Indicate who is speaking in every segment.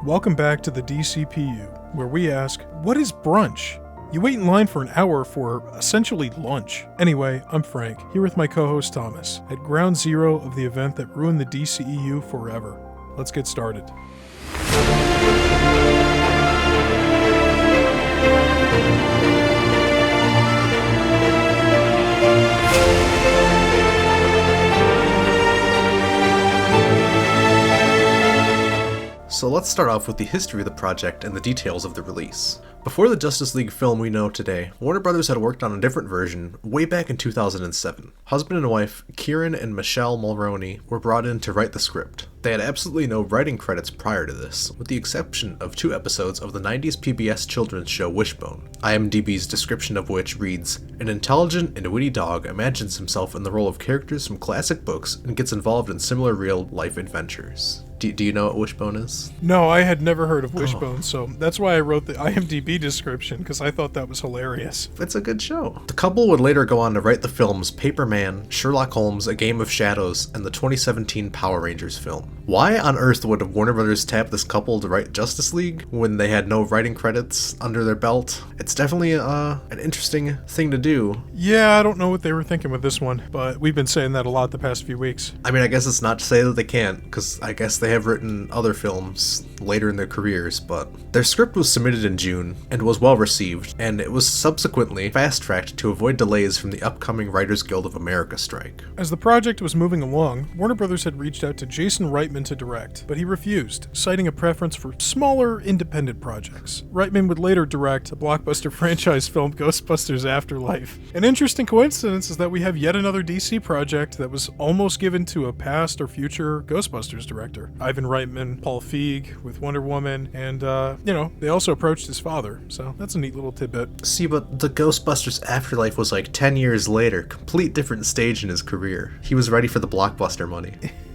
Speaker 1: Welcome back to the DCPU, where we ask, what is brunch? You wait in line for an hour for essentially lunch. Anyway, I'm Frank, here with my co-host Thomas, at ground zero of the event that ruined the DCEU forever. Let's get started.
Speaker 2: So let's start off with the history of the project and the details of the release. Before the Justice League film we know today, Warner Brothers had worked on a different version way back in 2007. Husband and wife, Kieran and Michelle Mulroney, were brought in to write the script. They had absolutely no writing credits prior to this, with the exception of 2 episodes of the 90s PBS children's show Wishbone, IMDb's description of which reads, "An intelligent and witty dog imagines himself in the role of characters from classic books and gets involved in similar real-life adventures." Do you know what Wishbone is?
Speaker 1: No, I had never heard of Wishbone, so that's why I wrote the IMDb description, because I thought that was hilarious.
Speaker 2: It's a good show. The couple would later go on to write the films Paper Man, Sherlock Holmes, A Game of Shadows, and the 2017 Power Rangers film. Why on earth would Warner Brothers tap this couple to write Justice League when they had no writing credits under their belt? It's definitely an interesting thing to do.
Speaker 1: Yeah, I don't know what they were thinking with this one, but we've been saying that a lot the past few weeks.
Speaker 2: I mean, I guess it's not to say that they can't, because I guess they have written other films later in their careers, but their script was submitted in June and was well received, and it was subsequently fast-tracked to avoid delays from the upcoming Writers Guild of America strike.
Speaker 1: As the project was moving along, Warner Brothers had reached out to Jason Reitman to direct, but he refused, citing a preference for smaller, independent projects. Reitman would later direct a blockbuster franchise film, Ghostbusters Afterlife. An interesting coincidence is that we have yet another DC project that was almost given to a past or future Ghostbusters director. Ivan Reitman, Paul Feig with Wonder Woman, and, they also approached his father, so that's a neat little tidbit.
Speaker 2: See, but the Ghostbusters Afterlife was like 10 years later, complete different stage in his career. He was ready for the blockbuster money.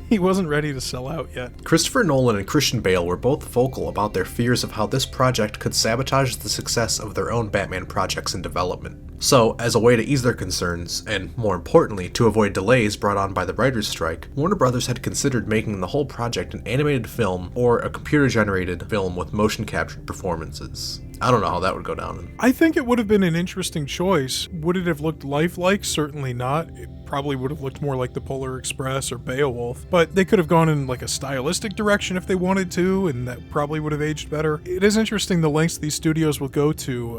Speaker 1: He wasn't ready to sell out yet.
Speaker 2: Christopher Nolan and Christian Bale were both vocal about their fears of how this project could sabotage the success of their own Batman projects in development. So, as a way to ease their concerns, and more importantly, to avoid delays brought on by the writer's strike, Warner Brothers had considered making the whole project an animated film or a computer-generated film with motion-captured performances. I don't know how that would go down.
Speaker 1: I think it would have been an interesting choice. Would it have looked lifelike? Certainly not. It probably would have looked more like the Polar Express or Beowulf, but they could have gone in like a stylistic direction if they wanted to, and that probably would have aged better. It is interesting the lengths these studios will go to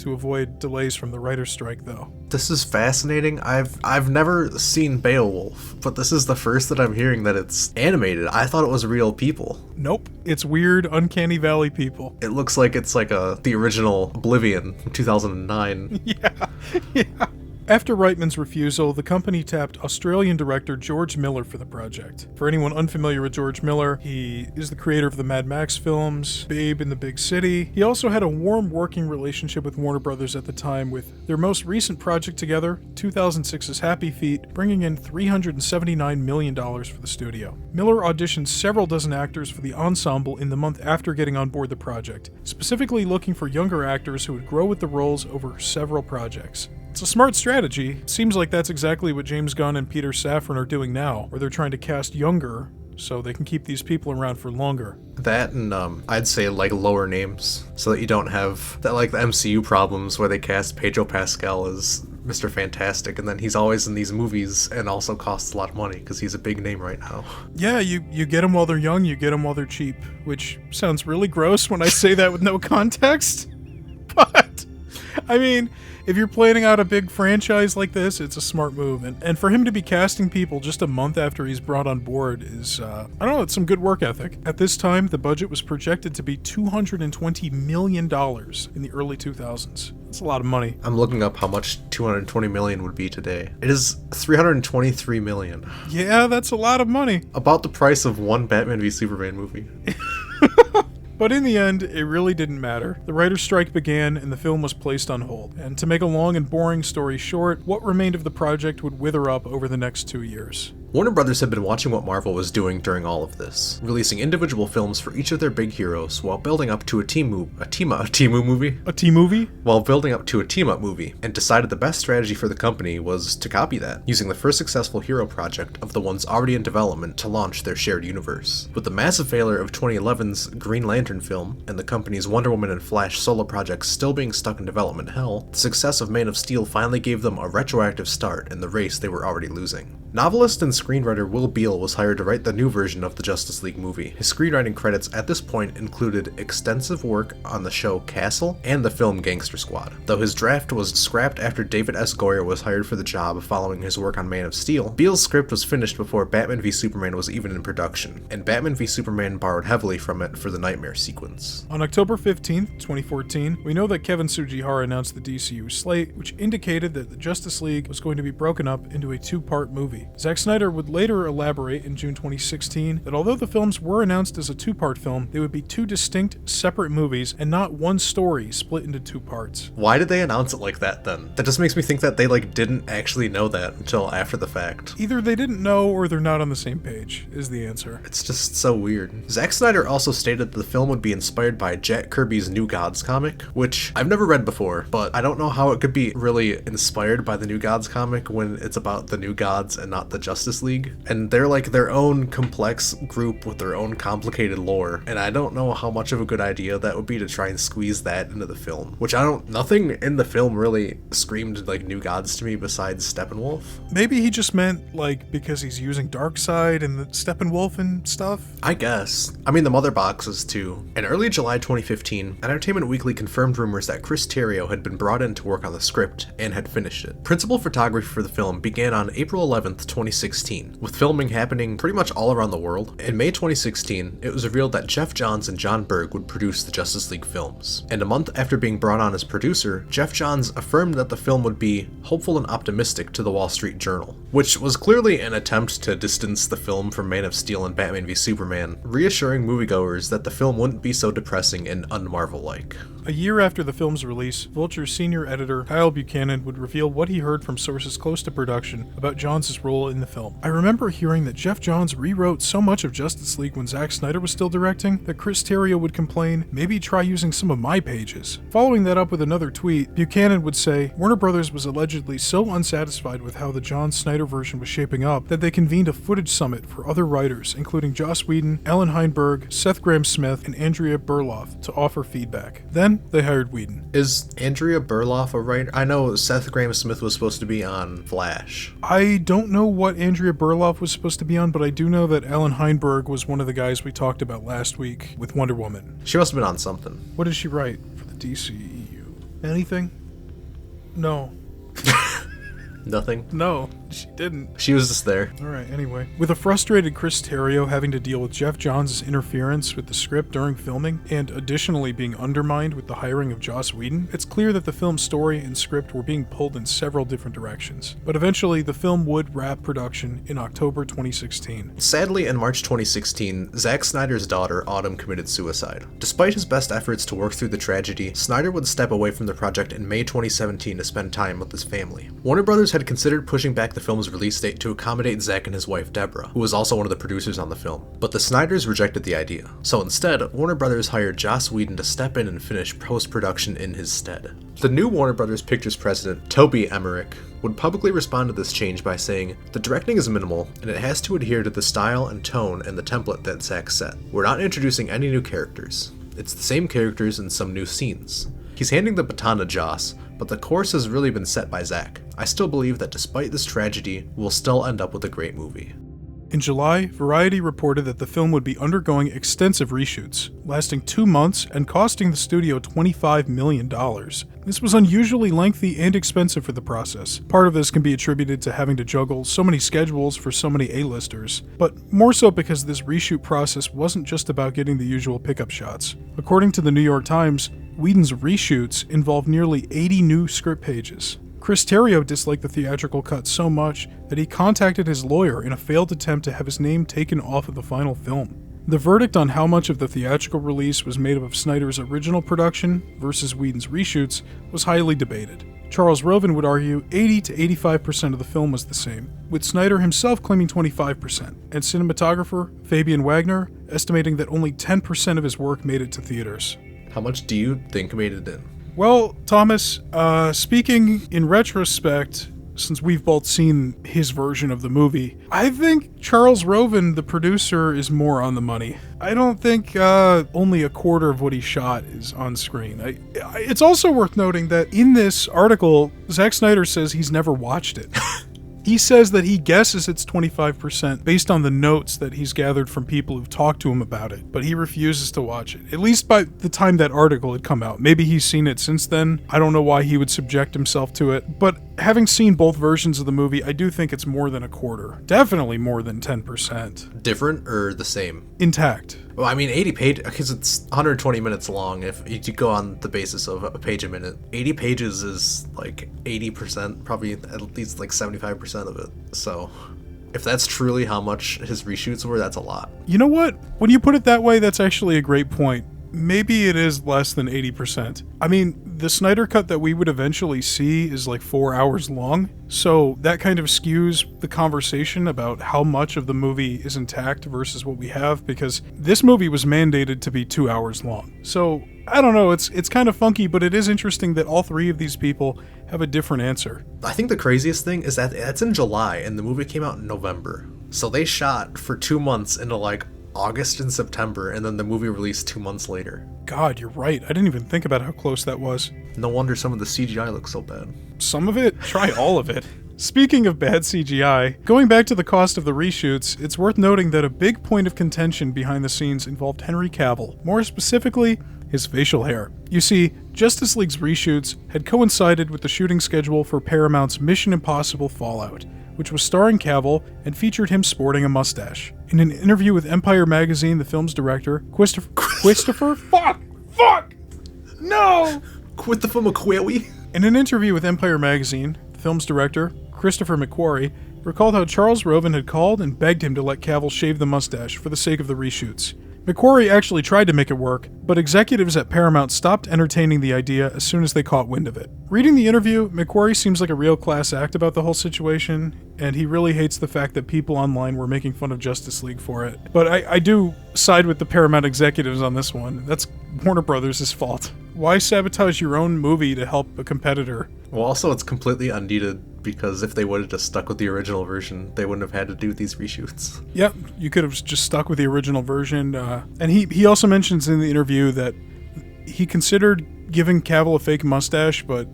Speaker 1: avoid delays from the writer's strike, though.
Speaker 2: This is fascinating. I've never seen Beowulf, but this is the first that I'm hearing that it's animated. I thought it was real people.
Speaker 1: Nope. It's weird, uncanny valley people.
Speaker 2: It looks like it's like the original Oblivion from 2009.
Speaker 1: Yeah. After Reitman's refusal, the company tapped Australian director George Miller for the project. For anyone unfamiliar with George Miller, he is the creator of the Mad Max films, Babe in the Big City. He also had a warm working relationship with Warner Brothers at the time, with their most recent project together, 2006's Happy Feet, bringing in $379 million for the studio. Miller auditioned several dozen actors for the ensemble in the month after getting on board the project, specifically looking for younger actors who would grow with the roles over several projects. It's a smart strategy. It seems like that's exactly what James Gunn and Peter Safran are doing now, where they're trying to cast younger so they can keep these people around for longer.
Speaker 2: That and I'd say like lower names, so that you don't have that like the MCU problems where they cast Pedro Pascal as Mr. Fantastic, and then he's always in these movies and also costs a lot of money because he's a big name right now.
Speaker 1: Yeah, you get them while they're young, you get them while they're cheap, which sounds really gross when I say that with no context. But, I mean, if you're planning out a big franchise like this, it's a smart move. And for him to be casting people just a month after he's brought on board is, it's some good work ethic. At this time, the budget was projected to be $220 million in the early 2000s. That's a lot of money.
Speaker 2: I'm looking up how much $220 million would be today. It is $323 million.
Speaker 1: Yeah, that's a lot of money.
Speaker 2: About the price of one Batman v Superman movie.
Speaker 1: But in the end, it really didn't matter. The writer's strike began and the film was placed on hold. And to make a long and boring story short, what remained of the project would wither up over the next 2 years.
Speaker 2: Warner Brothers had been watching what Marvel was doing during all of this, releasing individual films for each of their big heroes while building up to a team-up movie, and decided the best strategy for the company was to copy that, using the first successful hero project of the ones already in development to launch their shared universe. With the massive failure of 2011's Green Lantern film and the company's Wonder Woman and Flash solo projects still being stuck in development hell, the success of Man of Steel finally gave them a retroactive start in the race they were already losing. Novelist and screenwriter Will Beall was hired to write the new version of the Justice League movie. His screenwriting credits at this point included extensive work on the show Castle and the film Gangster Squad. Though his draft was scrapped after David S. Goyer was hired for the job following his work on Man of Steel, Beall's script was finished before Batman v Superman was even in production, and Batman v Superman borrowed heavily from it for the nightmare sequence.
Speaker 1: On October 15th, 2014, we know that Kevin Tsujihara announced the DCU slate, which indicated that the Justice League was going to be broken up into a two-part movie. Zack Snyder would later elaborate in June 2016 that although the films were announced as a two-part film, they would be two distinct, separate movies and not one story split into two parts.
Speaker 2: Why did they announce it like that then? That just makes me think that they didn't actually know that until after the fact.
Speaker 1: Either they didn't know or they're not on the same page, is the answer.
Speaker 2: It's just so weird. Zack Snyder also stated that the film would be inspired by Jack Kirby's New Gods comic, which I've never read before, but I don't know how it could be really inspired by the New Gods comic when it's about the New Gods and not the Justice League. And they're their own complex group with their own complicated lore, and I don't know how much of a good idea that would be to try and squeeze that into the film, which nothing in the film really screamed like New Gods to me besides Steppenwolf.
Speaker 1: Maybe he just meant because he's using Darkseid and the Steppenwolf and stuff?
Speaker 2: I guess. I mean, the mother boxes too. In early July 2015, Entertainment Weekly confirmed rumors that Chris Terrio had been brought in to work on the script and had finished it. Principal photography for the film began on April 11th, 2016, with filming happening pretty much all around the world. In May 2016, it was revealed that Jeff Johns and John Berg would produce the Justice League films. And a month after being brought on as producer, Jeff Johns affirmed that the film would be hopeful and optimistic to the Wall Street Journal, which was clearly an attempt to distance the film from Man of Steel and Batman v Superman, reassuring moviegoers that the film wouldn't be so depressing and un-Marvel-like.
Speaker 1: A year after the film's release, Vulture's senior editor, Kyle Buchanan, would reveal what he heard from sources close to production about Johns' role in the film. I remember hearing that Jeff Johns rewrote so much of Justice League when Zack Snyder was still directing that Chris Terrio would complain, maybe try using some of my pages. Following that up with another tweet, Buchanan would say, Warner Brothers was allegedly so unsatisfied with how the Johns-Snyder version was shaping up that they convened a footage summit for other writers, including Joss Whedon, Alan Heinberg, Seth Grahame-Smith, and Andrea Berloff, to offer feedback. Then, they hired Whedon.
Speaker 2: Is Andrea Berloff a writer? I know Seth Grahame-Smith was supposed to be on Flash.
Speaker 1: I don't know what Andrea Berloff was supposed to be on, but I do know that Alan Heinberg was one of the guys we talked about last week with Wonder Woman.
Speaker 2: She must have been on something.
Speaker 1: What did she write for the DCEU? Anything? No.
Speaker 2: Nothing?
Speaker 1: No, she didn't.
Speaker 2: She was just there.
Speaker 1: Alright, anyway. With a frustrated Chris Terrio having to deal with Jeff Johns' interference with the script during filming, and additionally being undermined with the hiring of Joss Whedon, it's clear that the film's story and script were being pulled in several different directions. But eventually, the film would wrap production in October 2016.
Speaker 2: Sadly, in March 2016, Zack Snyder's daughter, Autumn, committed suicide. Despite his best efforts to work through the tragedy, Snyder would step away from the project in May 2017 to spend time with his family. Warner Brothers had considered pushing back the film's release date to accommodate Zack and his wife Deborah, who was also one of the producers on the film, but the Snyders rejected the idea. So instead, Warner Brothers hired Joss Whedon to step in and finish post-production in his stead. The new Warner Brothers Pictures president, Toby Emmerich, would publicly respond to this change by saying, "The directing is minimal, and it has to adhere to the style and tone and the template that Zack set. We're not introducing any new characters. It's the same characters and some new scenes." He's handing the baton to Joss, but the course has really been set by Zack. I still believe that despite this tragedy, we'll still end up with a great movie.
Speaker 1: In July, Variety reported that the film would be undergoing extensive reshoots, lasting 2 months and costing the studio $25 million. This was unusually lengthy and expensive for the process. Part of this can be attributed to having to juggle so many schedules for so many A-listers, but more so because this reshoot process wasn't just about getting the usual pickup shots. According to the New York Times, Whedon's reshoots involved nearly 80 new script pages. Chris Terrio disliked the theatrical cut so much that he contacted his lawyer in a failed attempt to have his name taken off of the final film. The verdict on how much of the theatrical release was made up of Snyder's original production versus Whedon's reshoots was highly debated. Charles Roven would argue 80 to 85% of the film was the same, with Snyder himself claiming 25%, and cinematographer Fabian Wagner estimating that only 10% of his work made it to theaters.
Speaker 2: How much do you think made it in?
Speaker 1: Well, Thomas, speaking in retrospect, since we've both seen his version of the movie, I think Charles Roven, the producer, is more on the money. I don't think only a quarter of what he shot is on screen. It's also worth noting that in this article, Zack Snyder says he's never watched it. He says that he guesses it's 25% based on the notes that he's gathered from people who've talked to him about it, but he refuses to watch it, at least by the time that article had come out. Maybe he's seen it since then. I don't know why he would subject himself to it, but having seen both versions of the movie, I do think it's more than a quarter. Definitely more than 10%.
Speaker 2: Different or the same?
Speaker 1: Intact.
Speaker 2: Well, I mean, 80 pages, because it's 120 minutes long, if you go on the basis of a page a minute. 80 pages is like 80%, probably at least like 75% of it. So, if that's truly how much his reshoots were, that's a lot.
Speaker 1: You know what? When you put it that way, that's actually a great point. Maybe it is less than 80%. I mean, the Snyder cut that we would eventually see is like 4 hours long, so that kind of skews the conversation about how much of the movie is intact versus what we have, because this movie was mandated to be 2 hours long. So, I don't know, it's kind of funky, but it is interesting that all three of these people have a different answer.
Speaker 2: I think the craziest thing is that it's in July, and the movie came out in November. So they shot for 2 months into like August and September, and then the movie released 2 months later.
Speaker 1: God, you're right. I didn't even think about how close that was.
Speaker 2: No wonder some of the CGI looks so bad.
Speaker 1: Some of it? Try all of it. Speaking of bad CGI, going back to the cost of the reshoots, it's worth noting that a big point of contention behind the scenes involved Henry Cavill, more specifically, his facial hair. You see, Justice League's reshoots had coincided with the shooting schedule for Paramount's Mission Impossible Fallout, which was starring Cavill and featured him sporting a mustache. In an interview with Empire magazine, the film's director, Christopher? Fuck! No!
Speaker 2: Christopher McQuarrie?
Speaker 1: In an interview with Empire magazine, the film's director, Christopher McQuarrie, recalled how Charles Roven had called and begged him to let Cavill shave the mustache for the sake of the reshoots. McQuarrie actually tried to make it work, but executives at Paramount stopped entertaining the idea as soon as they caught wind of it. Reading the interview, McQuarrie seems like a real class act about the whole situation, and he really hates the fact that people online were making fun of Justice League for it. But I do side with the Paramount executives on this one. That's Warner Brothers' fault. Why sabotage your own movie to help a competitor?
Speaker 2: Well, also it's completely unneeded, because if they would have just stuck with the original version, they wouldn't have had to do these reshoots.
Speaker 1: Yep, you could have just stuck with the original version. And he also mentions in the interview that he considered giving Cavill a fake mustache, but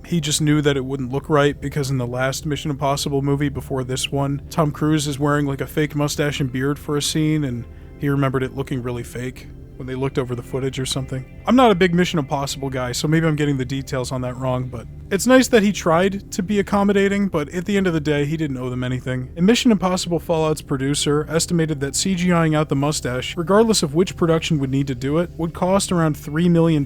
Speaker 1: he just knew that it wouldn't look right, because in the last Mission Impossible movie before this one, Tom Cruise is wearing like a fake mustache and beard for a scene, and he remembered it looking really fake when they looked over the footage or something. I'm not a big Mission Impossible guy, so maybe I'm getting the details on that wrong, but it's nice that he tried to be accommodating, but at the end of the day, he didn't owe them anything. And Mission Impossible Fallout's producer estimated that CGIing out the mustache, regardless of which production would need to do it, would cost around $3 million.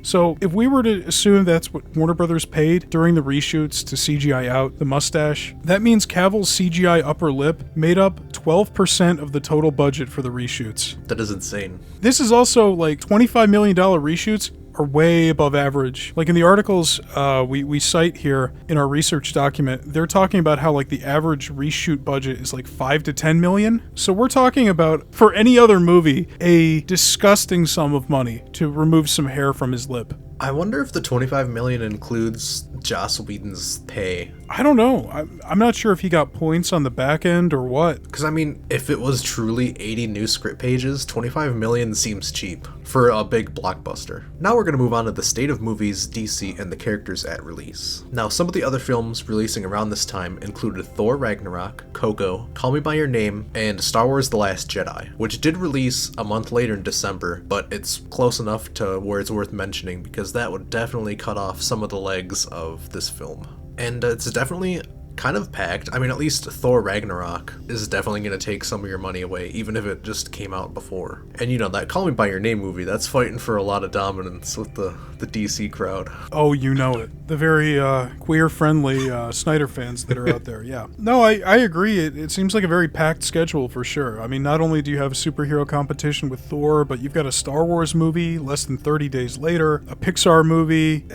Speaker 1: So if we were to assume that's what Warner Brothers paid during the reshoots to CGI out the mustache, that means Cavill's CGI upper lip made up 12% of the total budget for the reshoots.
Speaker 2: That is insane.
Speaker 1: This is also like $25 million reshoots are way above average. Like in the articles we cite here in our research document, they're talking about how like the average reshoot budget is like 5 to 10 million. So we're talking about, for any other movie, a disgusting sum of money to remove some hair from his lip.
Speaker 2: I wonder if the $25 million includes Joss Whedon's pay.
Speaker 1: I don't know. I'm not sure if he got points on the back end or what.
Speaker 2: Because, I mean, if it was truly 80 new script pages, $25 million seems cheap for a big blockbuster. Now we're going to move on to the state of movies, DC, and the characters at release. Now, some of the other films releasing around this time included Thor Ragnarok, Coco, Call Me By Your Name, and Star Wars The Last Jedi, which did release a month later in December, but it's close enough to where it's worth mentioning because that would definitely cut off some of the legs of this film. And it's definitely kind of packed. I mean, at least Thor Ragnarok is definitely going to take some of your money away, even if it just came out before. And that Call Me By Your Name movie, that's fighting for a lot of dominance with the DC crowd.
Speaker 1: Oh, you know it. The very queer-friendly Snyder fans that are out there, yeah. No, I agree. It seems like a very packed schedule for sure. I mean, not only do you have a superhero competition with Thor, but you've got a Star Wars movie less than 30 days later, a Pixar movie.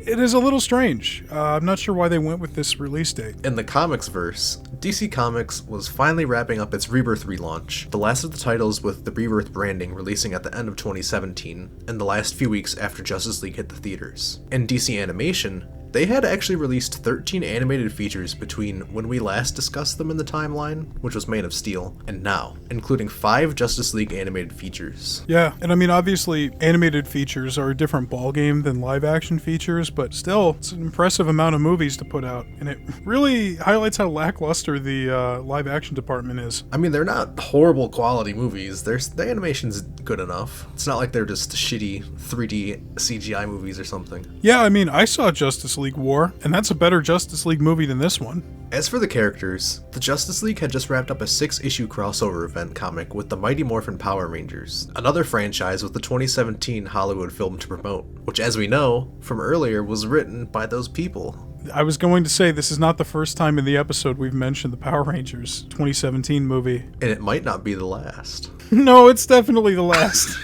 Speaker 1: It is a little strange. I'm not sure why they went with this release date.
Speaker 2: In the comics verse, DC Comics was finally wrapping up its Rebirth relaunch, the last of the titles with the Rebirth branding releasing at the end of 2017, and the last few weeks after Justice League hit the theaters. In DC Animation, they had actually released 13 animated features between when we last discussed them in the timeline, which was Man of Steel, and now, including 5 Justice League animated features.
Speaker 1: Yeah, and I mean, obviously, animated features are a different ballgame than live-action features, but still, it's an impressive amount of movies to put out, and it really highlights how lackluster the live-action department is.
Speaker 2: I mean, they're not horrible quality movies. The animation's good enough. It's not like they're just shitty 3D CGI movies or something.
Speaker 1: Yeah, I mean, I saw Justice League War, and that's a better Justice League movie than this one.
Speaker 2: As for the characters, the Justice League had just wrapped up a 6-issue crossover event comic with the Mighty Morphin Power Rangers, another franchise with the 2017 Hollywood film to promote, which, as we know from earlier, was written by those people.
Speaker 1: I was going to say, this is not the first time in the episode we've mentioned the Power Rangers 2017 movie.
Speaker 2: And it might not be the last.
Speaker 1: No, it's definitely the last.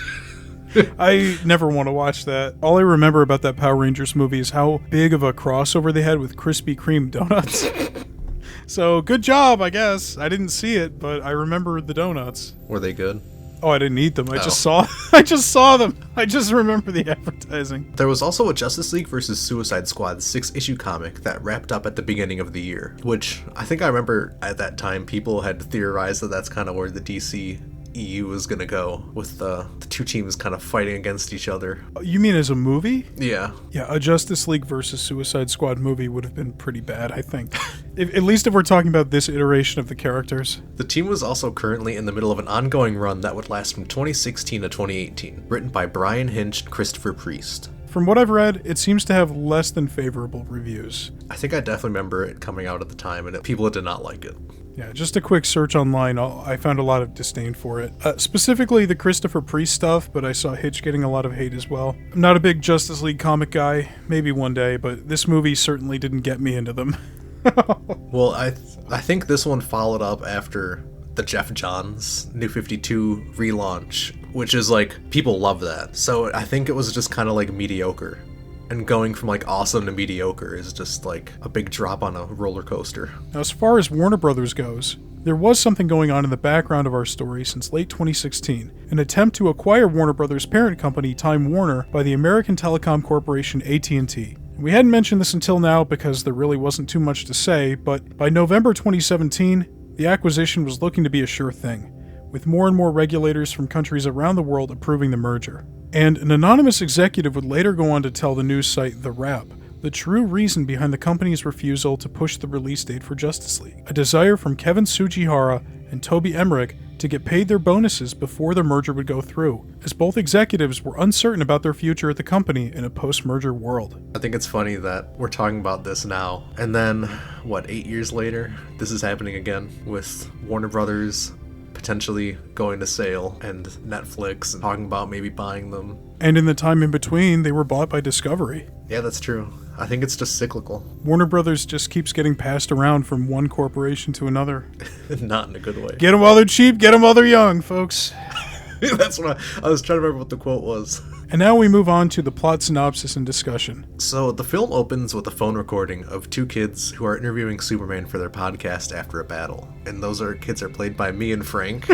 Speaker 1: I never want to watch that. All I remember about that Power Rangers movie is how big of a crossover they had with Krispy Kreme donuts. So, good job, I guess. I didn't see it, but I remember the donuts.
Speaker 2: Were they good?
Speaker 1: Oh, I didn't eat them. I just saw them. I just remember the advertising.
Speaker 2: There was also a Justice League vs. Suicide Squad 6-issue comic that wrapped up at the beginning of the year, which I think I remember at that time people had theorized that that's kind of where the DCEU was going to go, with the two teams kind of fighting against each other.
Speaker 1: You mean as a movie?
Speaker 2: Yeah.
Speaker 1: Yeah, a Justice League vs. Suicide Squad movie would have been pretty bad, I think. At least if we're talking about this iteration of the characters.
Speaker 2: The team was also currently in the middle of an ongoing run that would last from 2016 to 2018, written by Brian Hinch and Christopher Priest.
Speaker 1: From what I've read, it seems to have less than favorable reviews.
Speaker 2: I think I definitely remember it coming out at the time, and people did not like it.
Speaker 1: Yeah, just a quick search online, I found a lot of disdain for it. Specifically the Christopher Priest stuff, but I saw Hitch getting a lot of hate as well. I'm not a big Justice League comic guy, maybe one day, but this movie certainly didn't get me into them.
Speaker 2: Well, I think this one followed up after the Jeff Johns New 52 relaunch, which is like, people love that. So I think it was just kind of like mediocre. And going from like awesome to mediocre is just like a big drop on a roller coaster.
Speaker 1: Now, as far as Warner Brothers goes, there was something going on in the background of our story since late 2016, an attempt to acquire Warner Brothers' parent company, Time Warner, by the American telecom corporation AT&T. We hadn't mentioned this until now because there really wasn't too much to say, but by November 2017, the acquisition was looking to be a sure thing, with more and more regulators from countries around the world approving the merger. And an anonymous executive would later go on to tell the news site The Wrap the true reason behind the company's refusal to push the release date for Justice League, a desire from Kevin Tsujihara and Toby Emmerich to get paid their bonuses before the merger would go through, as both executives were uncertain about their future at the company in a post-merger world.
Speaker 2: I think it's funny that we're talking about this now, and then, 8 years later, this is happening again with Warner Brothers potentially going to sale and Netflix and talking about maybe buying them.
Speaker 1: And in the time in between, they were bought by Discovery.
Speaker 2: Yeah, that's true. I think it's just cyclical.
Speaker 1: Warner Brothers just keeps getting passed around from one corporation to another.
Speaker 2: Not in a good way.
Speaker 1: Get them while they're cheap, get them while they're young, folks.
Speaker 2: That's what I was trying to remember what the quote was.
Speaker 1: And now we move on to the plot synopsis and discussion.
Speaker 2: So the film opens with a phone recording of two kids who are interviewing Superman for their podcast after a battle. And those kids are played by me and Frank.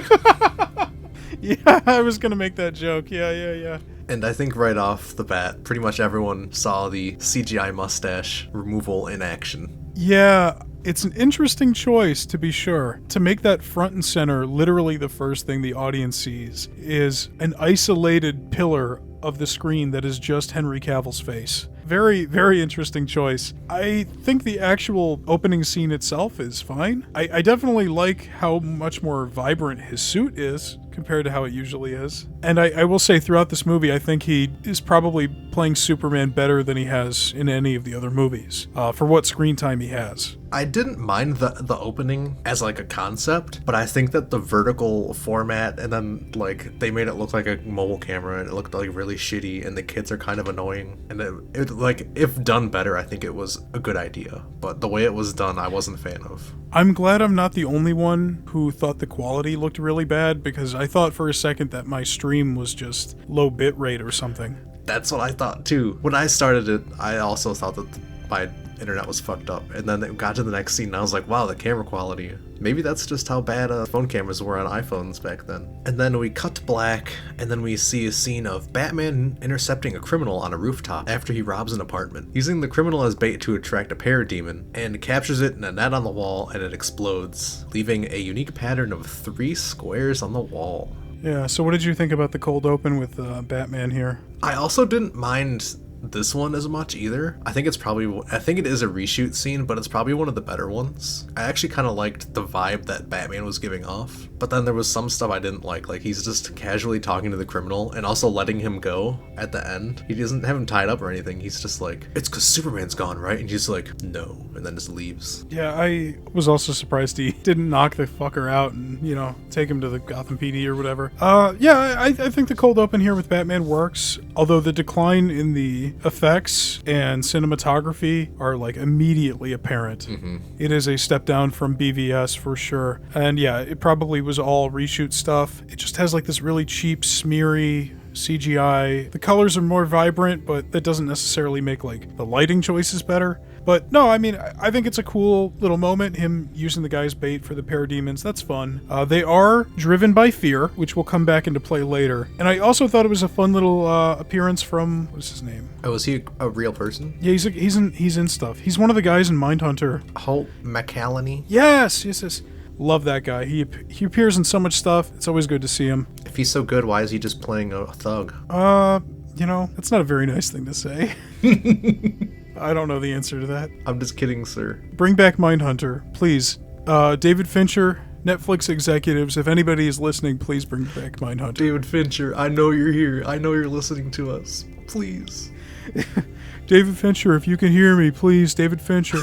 Speaker 1: Yeah, I was going to make that joke. Yeah.
Speaker 2: And I think right off the bat, pretty much everyone saw the CGI mustache removal in action.
Speaker 1: Yeah, it's an interesting choice, to be sure. To make that front and center literally the first thing the audience sees is an isolated pillar of the screen that is just Henry Cavill's face. Very, very interesting choice. I think the actual opening scene itself is fine. I definitely like how much more vibrant his suit is compared to how it usually is. And I will say throughout this movie, I think he is probably playing Superman better than he has in any of the other movies, for what screen time he has.
Speaker 2: I didn't mind the opening as like a concept, but I think that the vertical format and then like they made it look like a mobile camera and it looked like really shitty and the kids are kind of annoying, and it like if done better, I think it was a good idea, but the way it was done I wasn't a fan of.
Speaker 1: I'm glad I'm not the only one who thought the quality looked really bad, because I thought for a second that my stream was just low bit rate or something.
Speaker 2: That's what I thought too. When I started it, I also thought that my internet was fucked up, and then it got to the next scene and I was like, wow, the camera quality. Maybe that's just how bad phone cameras were on iPhones back then. And then we cut to black, and then we see a scene of Batman intercepting a criminal on a rooftop after he robs an apartment, using the criminal as bait to attract a parademon, and captures it in a net on the wall, and it explodes, leaving a unique pattern of 3 squares on the wall.
Speaker 1: Yeah, so what did you think about the cold open with Batman here?
Speaker 2: I also didn't mind this one as much either. I think it is a reshoot scene, but it's probably one of the better ones. I actually kind of liked the vibe that Batman was giving off, but then there was some stuff I didn't like he's just casually talking to the criminal and also letting him go at the end. He doesn't have him tied up or anything. He's just like, it's because Superman's gone, right? And he's like, no, and then just leaves.
Speaker 1: Yeah, I was also surprised he didn't knock the fucker out and, take him to the Gotham PD or whatever. Yeah, I think the cold open here with Batman works, although the decline in the effects and cinematography are like immediately apparent.
Speaker 2: Mm-hmm.
Speaker 1: It is a step down from BVS for sure. And yeah, it probably was all reshoot stuff. It just has like this really cheap, smeary CGI. The colors are more vibrant, but that doesn't necessarily make like the lighting choices better. But no, I mean, I think it's a cool little moment, him using the guy's bait for the parademons. That's fun. They are driven by fear, which will come back into play later. And I also thought it was a fun little appearance from, what's his name?
Speaker 2: Oh, is he a real person?
Speaker 1: Yeah, he's in stuff. He's one of the guys in Mindhunter.
Speaker 2: Holt McCallany?
Speaker 1: Yes. Love that guy. He appears in so much stuff. It's always good to see him.
Speaker 2: If he's so good, why is he just playing a thug?
Speaker 1: That's not a very nice thing to say. I don't know the answer to that.
Speaker 2: I'm just kidding, sir.
Speaker 1: Bring back Mindhunter, please. David Fincher, Netflix executives, if anybody is listening, please bring back Mindhunter.
Speaker 2: David Fincher, I know you're here. I know you're listening to us. Please.
Speaker 1: David Fincher, if you can hear me, please, David Fincher.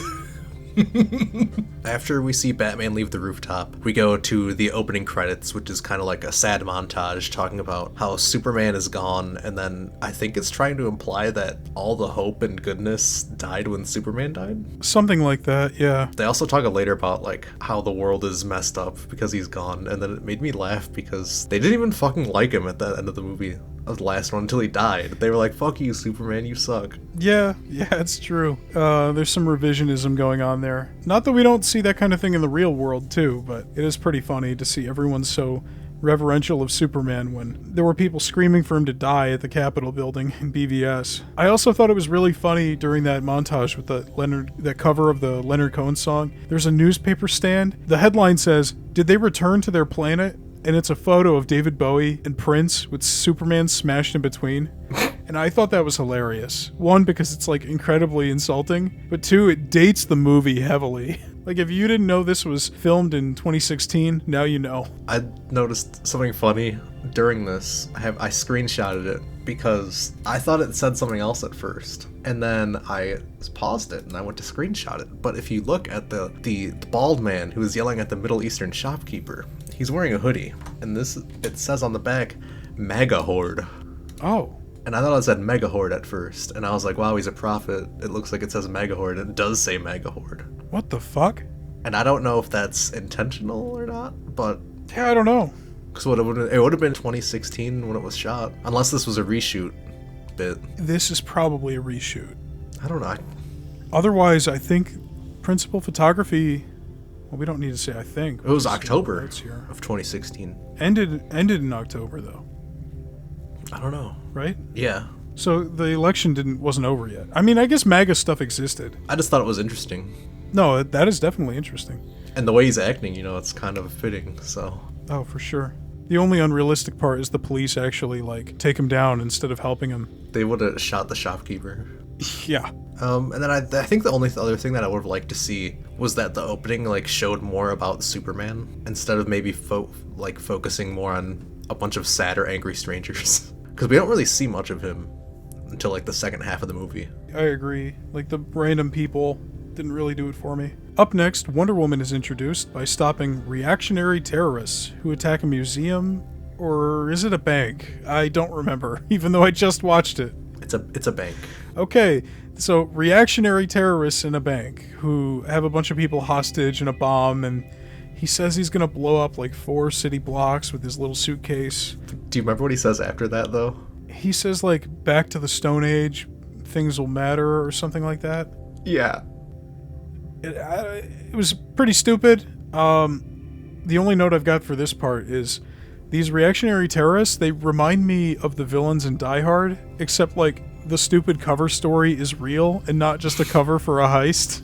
Speaker 2: After we see Batman leave the rooftop, we go to the opening credits, which is kind of like a sad montage talking about how Superman is gone, and then I think it's trying to imply that all the hope and goodness died when Superman died.
Speaker 1: Something like that, yeah.
Speaker 2: They also talk later about like how the world is messed up because he's gone, and then it made me laugh because they didn't even fucking like him at the end of the movie. The last one until he died. They were like, fuck you, Superman, you suck.
Speaker 1: Yeah, it's true. There's some revisionism going on there. Not that we don't see that kind of thing in the real world too, but it is pretty funny to see everyone so reverential of Superman when there were people screaming for him to die at the Capitol building in BVS. I also thought it was really funny during that montage with that cover of the Leonard Cohen song. There's a newspaper stand. The headline says, "Did they return to their planet?" And it's a photo of David Bowie and Prince with Superman smashed in between. And I thought that was hilarious. One, because it's like incredibly insulting, but two, it dates the movie heavily. Like if you didn't know this was filmed in 2016, now you know.
Speaker 2: I noticed something funny during this. I screenshotted it because I thought it said something else at first. And then I paused it and I went to screenshot it. But if you look at the bald man who was yelling at the Middle Eastern shopkeeper, he's wearing a hoodie. And it says on the back, MAGA Horde.
Speaker 1: Oh.
Speaker 2: And I thought it said Mega Horde at first. And I was like, wow, he's a prophet. It looks like it says MAGA Horde. It does say MAGA Horde.
Speaker 1: What the fuck?
Speaker 2: And I don't know if that's intentional or not, but...
Speaker 1: Yeah, I don't know.
Speaker 2: Because it would have been 2016 when it was shot. Unless this was a reshoot bit.
Speaker 1: This is probably a reshoot.
Speaker 2: I don't know.
Speaker 1: Otherwise, I think principal photography... Well, we don't need to say I think.
Speaker 2: It was October of 2016.
Speaker 1: Ended in October, though.
Speaker 2: I don't know.
Speaker 1: Right?
Speaker 2: Yeah.
Speaker 1: So the election wasn't over yet. I mean, I guess MAGA stuff existed.
Speaker 2: I just thought it was interesting.
Speaker 1: No, that is definitely interesting.
Speaker 2: And the way he's acting, it's kind of fitting, so...
Speaker 1: Oh, for sure. The only unrealistic part is the police actually, take him down instead of helping him.
Speaker 2: They would have shot the shopkeeper.
Speaker 1: Yeah.
Speaker 2: And then I think the only other thing that I would have liked to see was that the opening, showed more about Superman, instead of maybe focusing more on a bunch of sad or angry strangers. Because we don't really see much of him until, the second half of the movie.
Speaker 1: I agree. The random people didn't really do it for me. Up next, Wonder Woman is introduced by stopping reactionary terrorists who attack a museum, or is it a bank? I don't remember, even though I just watched it.
Speaker 2: It's a bank.
Speaker 1: Okay, so reactionary terrorists in a bank who have a bunch of people hostage and a bomb, and he says he's gonna blow up like 4 city blocks with his little suitcase.
Speaker 2: Do you remember what he says after that, though?
Speaker 1: He says, like, back to the Stone Age, things will matter, or something like that.
Speaker 2: Yeah.
Speaker 1: It was pretty stupid. The only note I've got for this part is these reactionary terrorists, they remind me of the villains in Die Hard, except, like, the stupid cover story is real and not just a cover for a heist.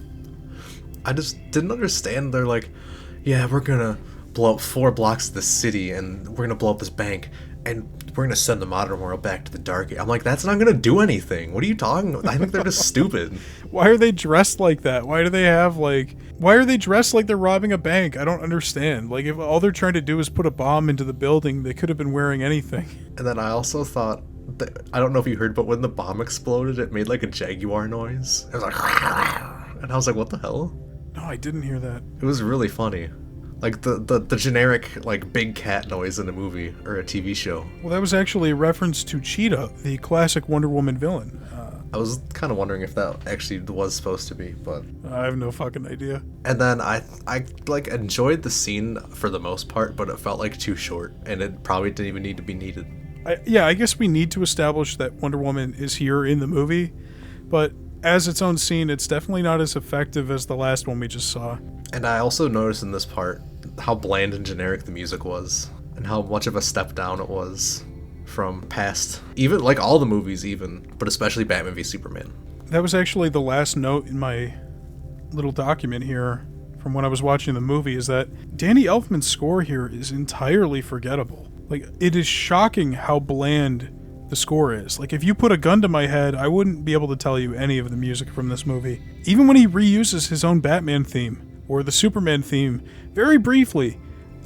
Speaker 2: I just didn't understand. They're like, yeah, we're gonna blow up 4 blocks of the city, and we're gonna blow up this bank, and we're gonna send the modern world back to the dark age. I'm like, that's not gonna do anything. What are you talking about? I think they're just stupid.
Speaker 1: Why are they dressed like that? Why are they dressed like they're robbing a bank? I don't understand. Like, if all they're trying to do is put a bomb into the building, they could have been wearing anything.
Speaker 2: And then I also thought, I don't know if you heard, but when the bomb exploded, it made like a jaguar noise. It was like, and I was like, what the hell?
Speaker 1: No, I didn't hear that.
Speaker 2: It was really funny. Like the generic, like, big cat noise in a movie or a TV show.
Speaker 1: Well, that was actually a reference to Cheetah, the classic Wonder Woman villain.
Speaker 2: I was kind of wondering if that actually was supposed to be, but
Speaker 1: I have no fucking idea.
Speaker 2: And then I like enjoyed the scene for the most part, but it felt like too short, and it probably didn't even need to be needed.
Speaker 1: I guess we need to establish that Wonder Woman is here in the movie, but as its own scene, it's definitely not as effective as the last one we just saw.
Speaker 2: And I also noticed in this part how bland and generic the music was, and how much of a step down it was from past, even like all the movies even, but especially Batman v Superman.
Speaker 1: That was actually the last note in my little document here from when I was watching the movie, is that Danny Elfman's score here is entirely forgettable. Like, it is shocking how bland the score is. Like, if you put a gun to my head, I wouldn't be able to tell you any of the music from this movie. Even when he reuses his own Batman theme, or the Superman theme, very briefly.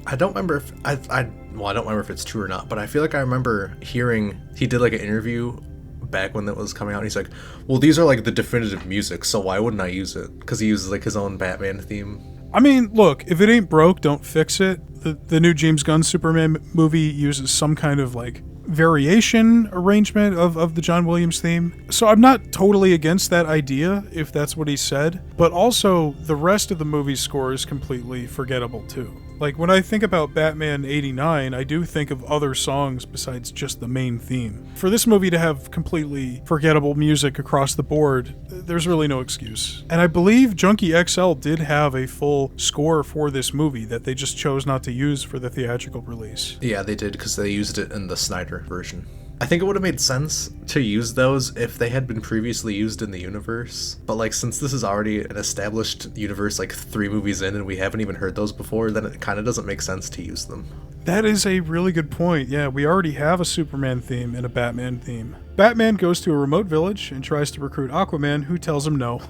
Speaker 2: I don't remember if, I don't remember if it's true or not, but I feel like I remember hearing, he did like an interview back when that was coming out, and he's like, well, these are like the definitive music, so why wouldn't I use it? Because he uses like his own Batman theme.
Speaker 1: I mean, look, if it ain't broke, don't fix it. The new James Gunn Superman movie uses some kind of like variation arrangement of the John Williams theme. So I'm not totally against that idea, if that's what he said, but also the rest of the movie's score is completely forgettable too. Like, when I think about Batman 89, I do think of other songs besides just the main theme. For this movie to have completely forgettable music across the board, there's really no excuse. And I believe Junkie XL did have a full score for this movie that they just chose not to use for the theatrical release.
Speaker 2: Yeah, they did, because they used it in the Snyder version. I think it would have made sense to use those if they had been previously used in the universe. But like, since this is already an established universe, like 3 movies in, and we haven't even heard those before, then it kind of doesn't make sense to use them.
Speaker 1: That is a really good point. Yeah, we already have a Superman theme and a Batman theme. Batman goes to a remote village and tries to recruit Aquaman, who tells him no.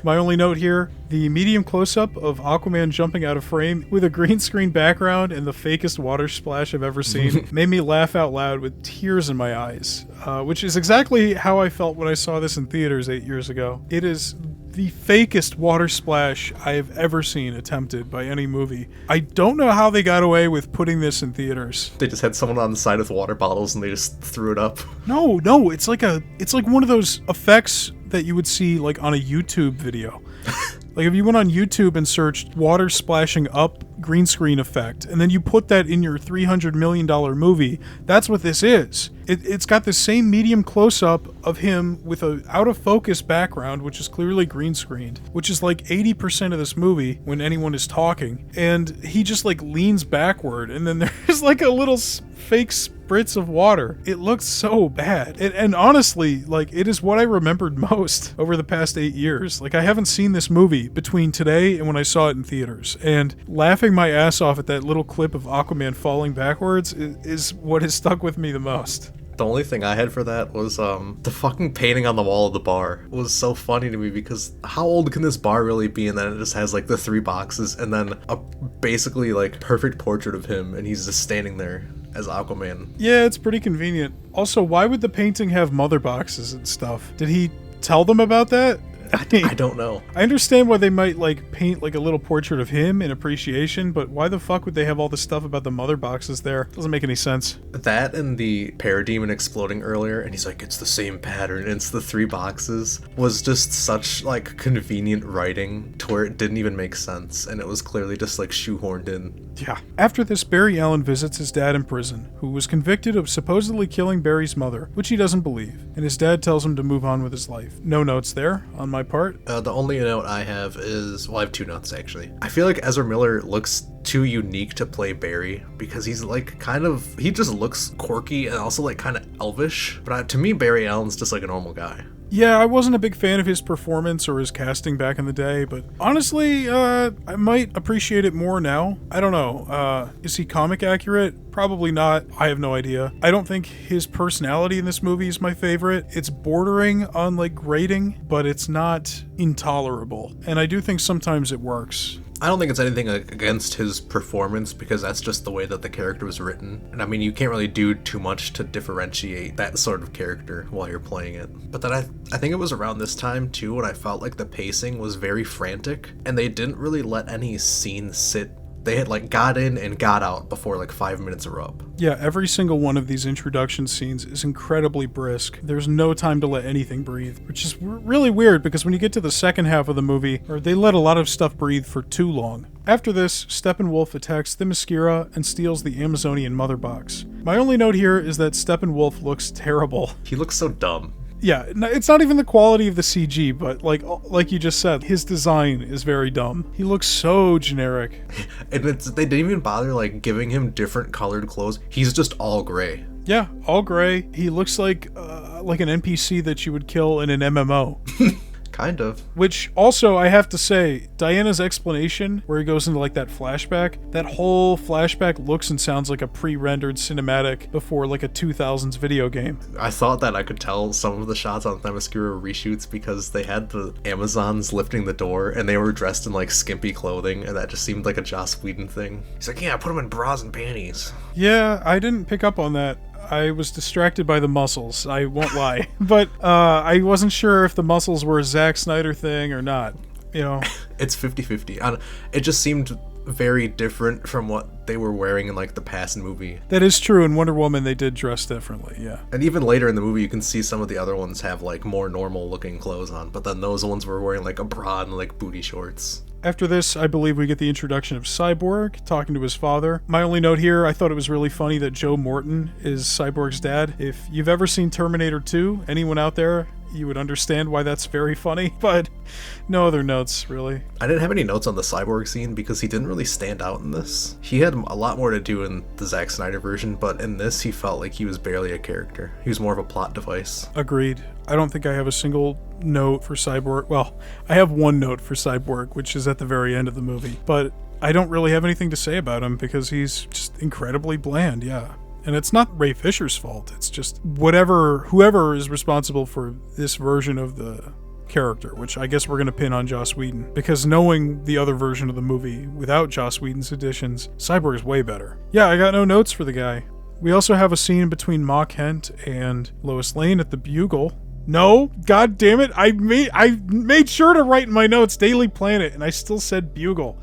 Speaker 1: My only note here, the medium close-up of Aquaman jumping out of frame with a green screen background and the fakest water splash I've ever seen made me laugh out loud with tears in my eyes, which is exactly how I felt when I saw this in theaters 8 years ago. It is the fakest water splash I have ever seen attempted by any movie. I don't know how they got away with putting this in theaters.
Speaker 2: They just had someone on the side with water bottles and they just threw it up.
Speaker 1: No, it's like one of those effects that you would see like on a YouTube video. Like, if you went on YouTube and searched water splashing up green screen effect, and then you put that in your $300 million movie, that's what this is. It's got the same medium close-up of him with a out-of-focus background, which is clearly green screened, which is like 80% of this movie when anyone is talking, and he just like leans backward, and then there's like a little fake spritz of water. It looks so bad. And honestly, like, it is what I remembered most over the past 8 years. Like, I haven't seen this movie between today and when I saw it in theaters, and laughing my ass off at that little clip of Aquaman falling backwards is what has stuck with me the most.
Speaker 2: The only thing I had for that was the fucking painting on the wall of the bar. It was so funny to me, because how old can this bar really be? And then it just has like the 3 boxes and then a basically like perfect portrait of him, and he's just standing there as Aquaman.
Speaker 1: Yeah, it's pretty convenient. Also, why would the painting have mother boxes and stuff? Did he tell them about that?
Speaker 2: I don't know.
Speaker 1: I understand why they might like paint like a little portrait of him in appreciation, but why the fuck would they have all this stuff about the mother boxes there? Doesn't make any sense.
Speaker 2: That and the parademon exploding earlier, and he's like, it's the same pattern, it's the 3 boxes, was just such like convenient writing to where it didn't even make sense, and it was clearly just like shoehorned in.
Speaker 1: Yeah. After this, Barry Allen visits his dad in prison, who was convicted of supposedly killing Barry's mother, which he doesn't believe, and his dad tells him to move on with his life. No notes there on my part.
Speaker 2: The only note I have is, well, I have 2 notes actually. I feel like Ezra Miller looks too unique to play Barry because he's like he just looks quirky and also like kind of elvish. But to me, Barry Allen's just like a normal guy.
Speaker 1: Yeah, I wasn't a big fan of his performance or his casting back in the day, but honestly, I might appreciate it more now. I don't know. Is he comic accurate? Probably not. I have no idea. I don't think his personality in this movie is my favorite. It's bordering on like grating, but it's not intolerable. And I do think sometimes it works.
Speaker 2: I don't think it's anything against his performance because that's just the way that the character was written. And I mean, you can't really do too much to differentiate that sort of character while you're playing it. But then I think it was around this time too when I felt like the pacing was very frantic and they didn't really let any scene sit. They had like got in and got out before like 5 minutes are up.
Speaker 1: Yeah, every single one of these introduction scenes is incredibly brisk. There's no time to let anything breathe, which is really weird because when you get to the second half of the movie, they let a lot of stuff breathe for too long. After this, Steppenwolf attacks Themyscira and steals the Amazonian mother box. My only note here is that Steppenwolf looks terrible.
Speaker 2: He looks so dumb.
Speaker 1: Yeah, it's not even the quality of the CG, but like you just said, his design is very dumb. He looks so generic.
Speaker 2: And they didn't even bother like giving him different colored clothes. He's just all gray.
Speaker 1: Yeah, all gray. He looks like an NPC that you would kill in an MMO.
Speaker 2: Kind of.
Speaker 1: Which also, I have to say, Diana's explanation, where he goes into like that flashback, that whole flashback looks and sounds like a pre-rendered cinematic before like a 2000s video game.
Speaker 2: I thought that I could tell some of the shots on Themyscira were reshoots because they had the Amazons lifting the door and they were dressed in like skimpy clothing, and that just seemed like a Joss Whedon thing. He's like, yeah, put them in bras and panties.
Speaker 1: Yeah, I didn't pick up on that. I was distracted by the muscles, I won't lie. But I wasn't sure if the muscles were a Zack Snyder thing or not, you know.
Speaker 2: It's 50-50. It just seemed very different from what they were wearing in like the past movie.
Speaker 1: That is true. In Wonder Woman, they did dress differently, yeah.
Speaker 2: And even later in the movie, you can see some of the other ones have like more normal looking clothes on, but then those ones were wearing like a bra and like booty shorts.
Speaker 1: After this, I believe we get the introduction of Cyborg talking to his father. My only note here, I thought it was really funny that Joe Morton is Cyborg's dad. If you've ever seen Terminator 2, anyone out there, you would understand why that's very funny, but no other notes, really.
Speaker 2: I didn't have any notes on the Cyborg scene because he didn't really stand out in this. He had a lot more to do in the Zack Snyder version, but in this he felt like he was barely a character. He was more of a plot device.
Speaker 1: Agreed. I don't think I have a single note for Cyborg. Well, I have one note for Cyborg, which is at the very end of the movie, but I don't really have anything to say about him because he's just incredibly bland, yeah. And it's not Ray Fisher's fault. It's just whoever is responsible for this version of the character, which I guess we're going to pin on Joss Whedon, because knowing the other version of the movie without Joss Whedon's additions, Cyborg is way better. Yeah, I got no notes for the guy. We also have a scene between Ma Kent and Lois Lane at the Bugle. No, god damn it, I made sure to write in my notes Daily Planet, and I still said Bugle.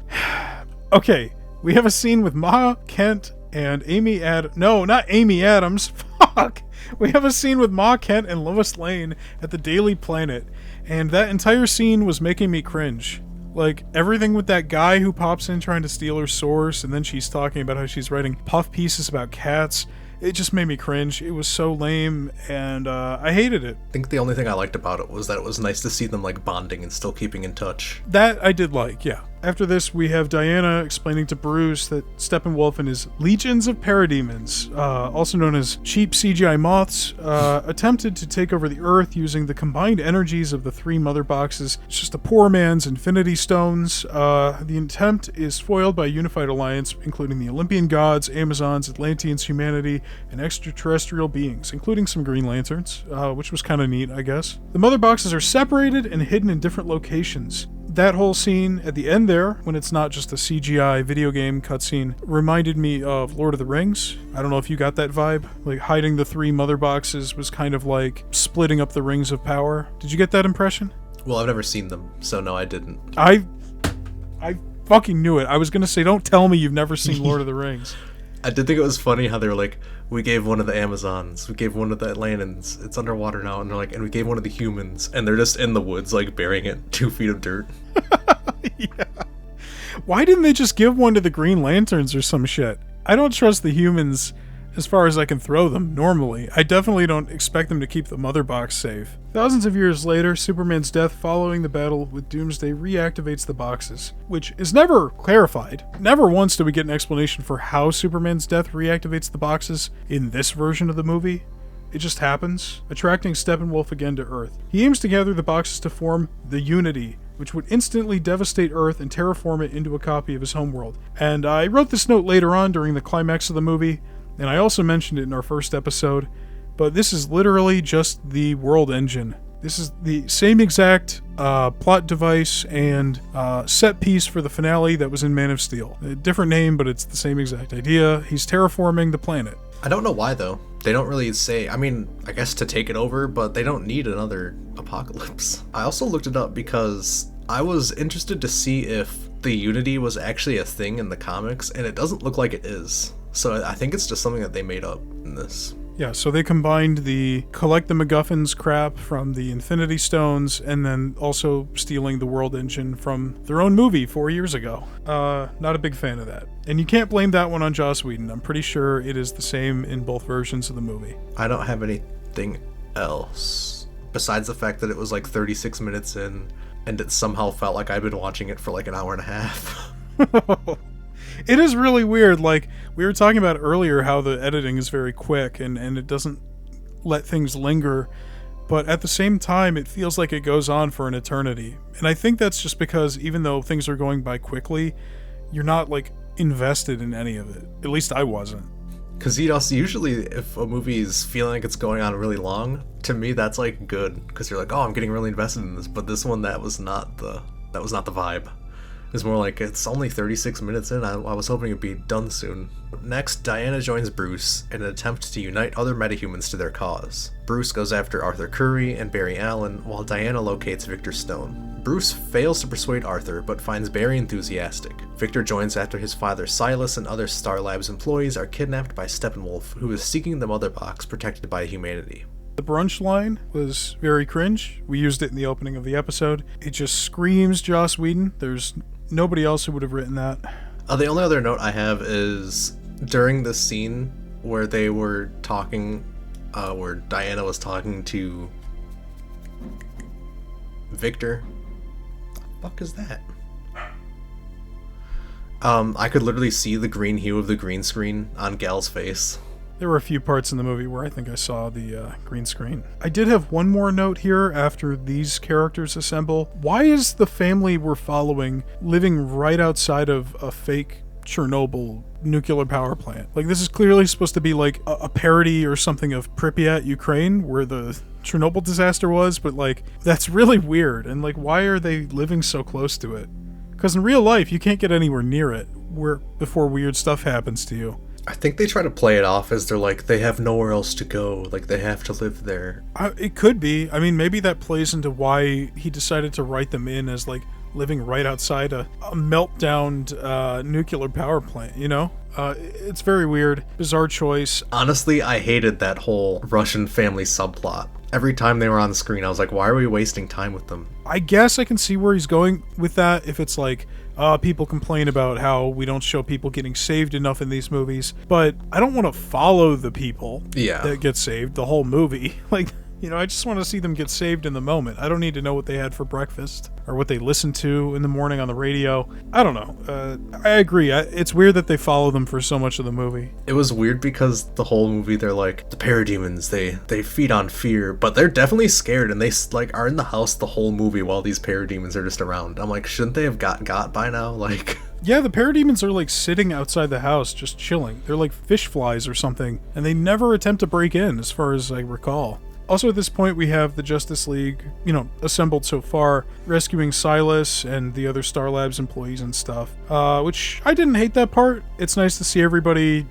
Speaker 1: Okay, we have a scene with Ma Kent and Amy No, not Amy Adams. Fuck! We have a scene with Ma Kent and Lois Lane at the Daily Planet, and that entire scene was making me cringe. Like, everything with that guy who pops in trying to steal her source, and then she's talking about how she's writing puff pieces about cats. It just made me cringe. It was so lame, and I hated it.
Speaker 2: I think the only thing I liked about it was that it was nice to see them like bonding and still keeping in touch.
Speaker 1: That I did like, yeah. After this, we have Diana explaining to Bruce that Steppenwolf and his legions of parademons, also known as cheap CGI moths, attempted to take over the Earth using the combined energies of the 3 mother boxes. It's just a poor man's Infinity Stones. The attempt is foiled by a unified alliance, including the Olympian gods, Amazons, Atlanteans, humanity, and extraterrestrial beings, including some Green Lanterns, which was kind of neat, I guess. The mother boxes are separated and hidden in different locations. That whole scene at the end there, when it's not just a CGI video game cutscene, reminded me of Lord of the Rings. I don't know if you got that vibe. Like, hiding the 3 mother boxes was kind of like splitting up the rings of power. Did you get that impression?
Speaker 2: Well, I've never seen them, so no, I didn't.
Speaker 1: I fucking knew it. I was gonna say, don't tell me you've never seen Lord of the Rings.
Speaker 2: I did think it was funny how they were like, we gave one of the Amazons, we gave one of the Atlanteans, it's underwater now, and they're like, and we gave one of the humans, and they're just in the woods, like, burying it 2 feet of dirt.
Speaker 1: Yeah. Why didn't they just give one to the Green Lanterns or some shit? I don't trust the humans as far as I can throw them, normally. I definitely don't expect them to keep the mother box safe. Thousands of years later, Superman's death following the battle with Doomsday reactivates the boxes, which is never clarified. Never once do we get an explanation for how Superman's death reactivates the boxes in this version of the movie. It just happens, attracting Steppenwolf again to Earth. He aims to gather the boxes to form the Unity, which would instantly devastate Earth and terraform it into a copy of his homeworld. And I wrote this note later on during the climax of the movie, and I also mentioned it in our first episode, but this is literally just the world engine. This is the same exact plot device and set piece for the finale that was in Man of Steel. A different name, but it's the same exact idea. He's terraforming the planet.
Speaker 2: I don't know why, though. They don't really say, I mean, I guess to take it over, but they don't need another apocalypse. I also looked it up because I was interested to see if the Unity was actually a thing in the comics, and it doesn't look like it is. So I think it's just something that they made up in this.
Speaker 1: Yeah, so they combined the collect the MacGuffins crap from the Infinity Stones and then also stealing the world engine from their own movie 4 years ago. Not a big fan of that. And you can't blame that one on Joss Whedon. I'm pretty sure it is the same in both versions of the movie.
Speaker 2: I don't have anything else besides the fact that it was like 36 minutes in and it somehow felt like I'd been watching it for like an hour and a half.
Speaker 1: It is really weird. Like, we were talking about earlier how the editing is very quick and it doesn't let things linger. But at the same time, it feels like it goes on for an eternity. And I think that's just because even though things are going by quickly, you're not, like, invested in any of it. At least I wasn't.
Speaker 2: Because, you know, usually if a movie's feeling like it's going on really long, to me that's, like, good. Because you're like, oh, I'm getting really invested in this. But this one, that was not the vibe. It's more like, it's only 36 minutes in, I was hoping it'd be done soon. Next, Diana joins Bruce in an attempt to unite other metahumans to their cause. Bruce goes after Arthur Curry and Barry Allen, while Diana locates Victor Stone. Bruce fails to persuade Arthur, but finds Barry enthusiastic. Victor joins after his father Silas and other Star Labs employees are kidnapped by Steppenwolf, who is seeking the Mother Box protected by humanity.
Speaker 1: The brunch line was very cringe. We used it in the opening of the episode. It just screams Joss Whedon. There's nobody else who would have written that.
Speaker 2: The only other note I have is during the scene where they were talking, where Diana was talking to Victor. What the fuck is that? I could literally see the green hue of the green screen on Gal's face.
Speaker 1: There were a few parts in the movie where I think I saw the green screen. I did have one more note here after these characters assemble. Why is the family we're following living right outside of a fake Chernobyl nuclear power plant? Like, this is clearly supposed to be like a parody or something of Pripyat, Ukraine, where the Chernobyl disaster was, but like, that's really weird. And like, why are they living so close to it? Because in real life, you can't get anywhere near it before weird stuff happens to you.
Speaker 2: I think they try to play it off as they're like, they have nowhere else to go, like they have to live there.
Speaker 1: It could be. I mean, maybe that plays into why he decided to write them in as like living right outside a meltdown nuclear power plant, you know? It's very weird. Bizarre choice.
Speaker 2: Honestly, I hated that whole Russian family subplot. Every time they were on the screen, I was like, why are we wasting time with them?
Speaker 1: I guess I can see where he's going with that if it's like, people complain about how we don't show people getting saved enough in these movies, but I don't want to follow the people that get saved the whole movie. Like, you know, I just want to see them get saved in the moment. I don't need to know what they had for breakfast or what they listened to in the morning on the radio. I don't know. I agree. It's weird that they follow them for so much of the movie.
Speaker 2: It was weird because the whole movie, they're like, the parademons, they feed on fear, but they're definitely scared, and they like are in the house the whole movie while these parademons are just around. I'm like, shouldn't they have got by now? Like...
Speaker 1: Yeah, the parademons are like sitting outside the house just chilling. They're like fish flies or something, and they never attempt to break in as far as I recall. Also, at this point, we have the Justice League, assembled so far, rescuing Silas and the other Star Labs employees and stuff, which I didn't hate that part. It's nice to see everybody,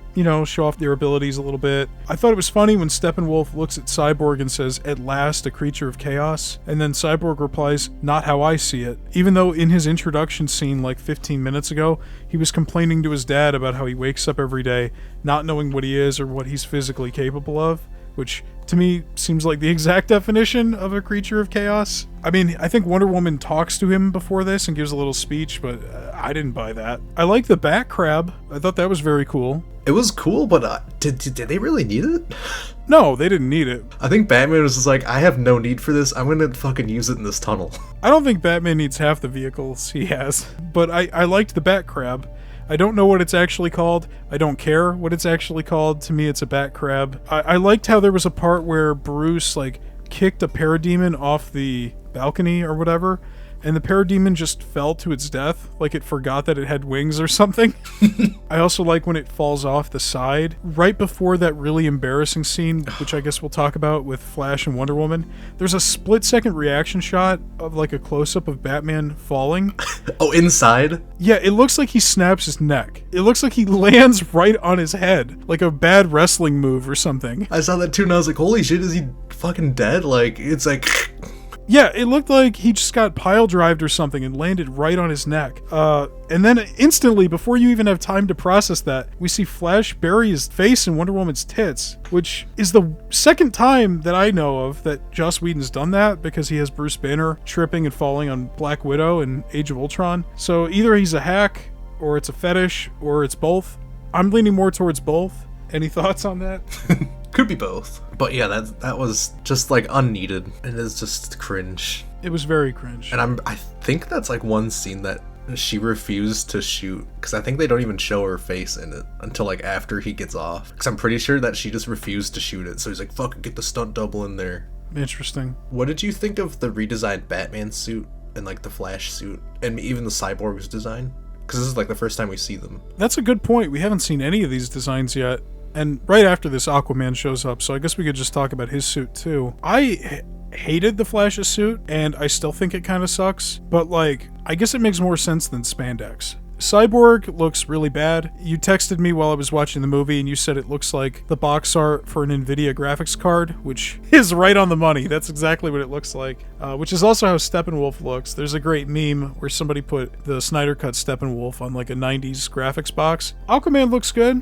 Speaker 1: show off their abilities a little bit. I thought it was funny when Steppenwolf looks at Cyborg and says, "At last, a creature of chaos," and then Cyborg replies, "Not how I see it," even though in his introduction scene like 15 minutes ago, he was complaining to his dad about how he wakes up every day not knowing what he is or what he's physically capable of, which to me seems like the exact definition of a creature of chaos. I mean, I think Wonder Woman talks to him before this and gives a little speech, but I didn't buy that. I like the Bat Crab. I thought that was very cool.
Speaker 2: It was cool, but did they really need it?
Speaker 1: No, they didn't need it.
Speaker 2: I think Batman was just like, I have no need for this. I'm gonna fucking use it in this tunnel.
Speaker 1: I don't think Batman needs half the vehicles he has, but I liked the Bat Crab. I don't know what it's actually called. I don't care what it's actually called. To me, it's a Bat Crab. I liked how there was a part where Bruce, kicked a parademon off the balcony or whatever, and the parademon just fell to its death, like it forgot that it had wings or something. I also like when it falls off the side. Right before that really embarrassing scene, which I guess we'll talk about with Flash and Wonder Woman, there's a split-second reaction shot of a close-up of Batman falling.
Speaker 2: Oh, inside?
Speaker 1: Yeah, it looks like he snaps his neck. It looks like he lands right on his head, like a bad wrestling move or something.
Speaker 2: I saw that too and I was like, holy shit, is he fucking dead? It's like...
Speaker 1: Yeah, it looked like he just got pile-drived or something and landed right on his neck. And then instantly, before you even have time to process that, we see Flash bury his face in Wonder Woman's tits, which is the second time that I know of that Joss Whedon's done that, because he has Bruce Banner tripping and falling on Black Widow in Age of Ultron. So either he's a hack, or it's a fetish, or it's both. I'm leaning more towards both. Any thoughts on that?
Speaker 2: Could be both. But yeah, that was just unneeded, and it's just cringe.
Speaker 1: It was very cringe.
Speaker 2: And I think that's one scene that she refused to shoot, because I think they don't even show her face in it until after he gets off, because I'm pretty sure that she just refused to shoot it. So he's like, fucking get the stunt double in there.
Speaker 1: Interesting.
Speaker 2: What did you think of the redesigned Batman suit and the Flash suit and even the Cyborg's design? Because this is the first time we see them.
Speaker 1: That's a good point. We haven't seen any of these designs yet. And right after this, Aquaman shows up, so I guess we could just talk about his suit too. I hated the Flash's suit, and I still think it kind of sucks, but I guess it makes more sense than spandex. Cyborg looks really bad. You texted me while I was watching the movie, and you said it looks like the box art for an NVIDIA graphics card, which is right on the money. That's exactly what it looks like, which is also how Steppenwolf looks. There's a great meme where somebody put the Snyder Cut Steppenwolf on a 90s graphics box. Aquaman looks good.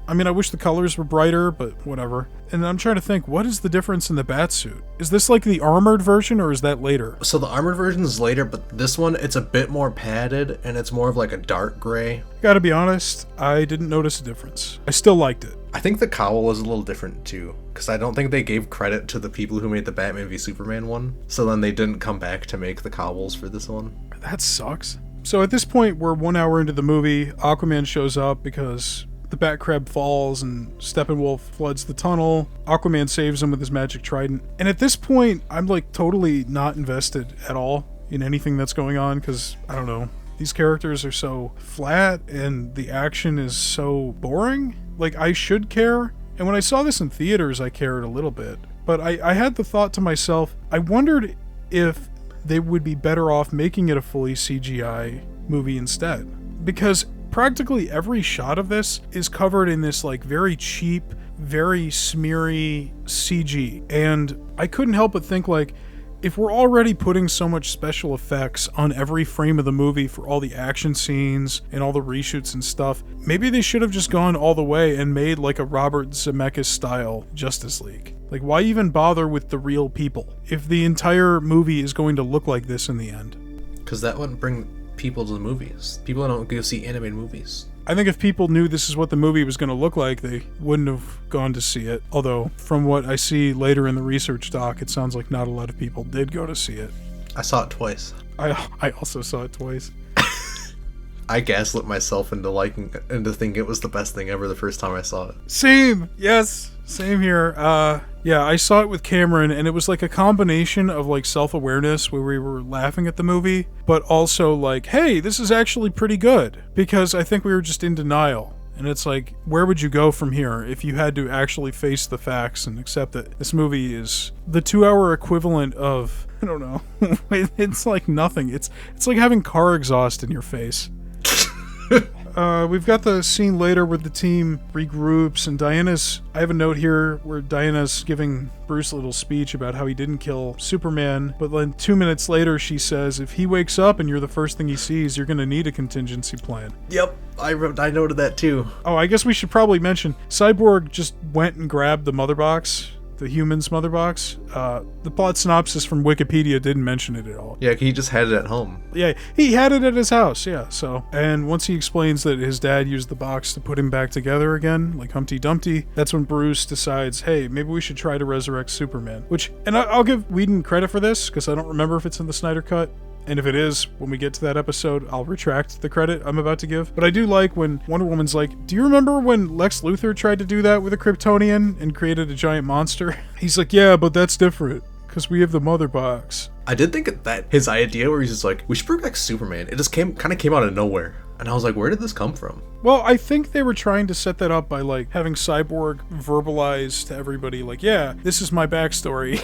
Speaker 1: I mean, I wish the colors were brighter, but whatever. And I'm trying to think, what is the difference in the Batsuit? Is this the armored version, or is that later?
Speaker 2: So the armored version is later, but this one, it's a bit more padded, and it's more of a dark gray.
Speaker 1: Gotta be honest, I didn't notice a difference. I still liked it.
Speaker 2: I think the cowl is a little different too, because I don't think they gave credit to the people who made the Batman v Superman one, so then they didn't come back to make the cowls for this one.
Speaker 1: That sucks. So at this point, we're 1 hour into the movie. Aquaman shows up because the Bat Crab falls and Steppenwolf floods the tunnel. Aquaman saves him with his magic trident. And at this point, I'm totally not invested at all in anything that's going on, because, I don't know, these characters are so flat and the action is so boring. I should care. And when I saw this in theaters, I cared a little bit. But I had the thought to myself, I wondered if they would be better off making it a fully CGI movie instead. Because practically every shot of this is covered in this very cheap, very smeary CG. And I couldn't help but think if we're already putting so much special effects on every frame of the movie for all the action scenes and all the reshoots and stuff, maybe they should have just gone all the way and made a Robert Zemeckis style Justice League. Why even bother with the real people if the entire movie is going to look like this in the end?
Speaker 2: Because that wouldn't bring people to the movies. People don't go see animated movies.
Speaker 1: I think if people knew this is what the movie was going to look like, they wouldn't have gone to see it. Although, from what I see later in the research doc, it sounds like not a lot of people did go to see it.
Speaker 2: I saw it twice.
Speaker 1: I also saw it twice.
Speaker 2: I gaslit myself into thinking it was the best thing ever the first time I saw it.
Speaker 1: Same! Yes! Same here. Yeah, I saw it with Cameron, and it was a combination of self-awareness where we were laughing at the movie, but also hey, this is actually pretty good, because I think we were just in denial And it's like, where would you go from here if you had to actually face the facts and accept that this movie is the 2-hour equivalent of, I don't know, it's like nothing. It's like having car exhaust in your face. We've got the scene later where the team regroups and I have a note here where Diana's giving Bruce a little speech about how he didn't kill Superman, but then 2 minutes later she says, if he wakes up and you're the first thing he sees, you're going to need a contingency plan.
Speaker 2: Yep, I noted that too.
Speaker 1: Oh, I guess we should probably mention, Cyborg just went and grabbed the mother box, the human's mother box. The plot synopsis from Wikipedia didn't mention it at all.
Speaker 2: Yeah, he just had it at home.
Speaker 1: Yeah, he had it at his house, yeah, so. And once he explains that his dad used the box to put him back together again, like Humpty Dumpty, that's when Bruce decides, hey, maybe we should try to resurrect Superman. Which, and I'll give Whedon credit for this, because I don't remember if it's in the Snyder Cut. And if it is, when we get to that episode, I'll retract the credit I'm about to give. But I do like when Wonder Woman's like, do you remember when Lex Luthor tried to do that with a Kryptonian and created a giant monster? He's like, yeah, but that's different, because we have the mother box.
Speaker 2: I did think that his idea where he's just like, we should bring back Superman, it just kind of came out of nowhere. And I was like, where did this come from?
Speaker 1: Well, I think they were trying to set that up by, like, having Cyborg verbalize to everybody, like, yeah, this is my backstory.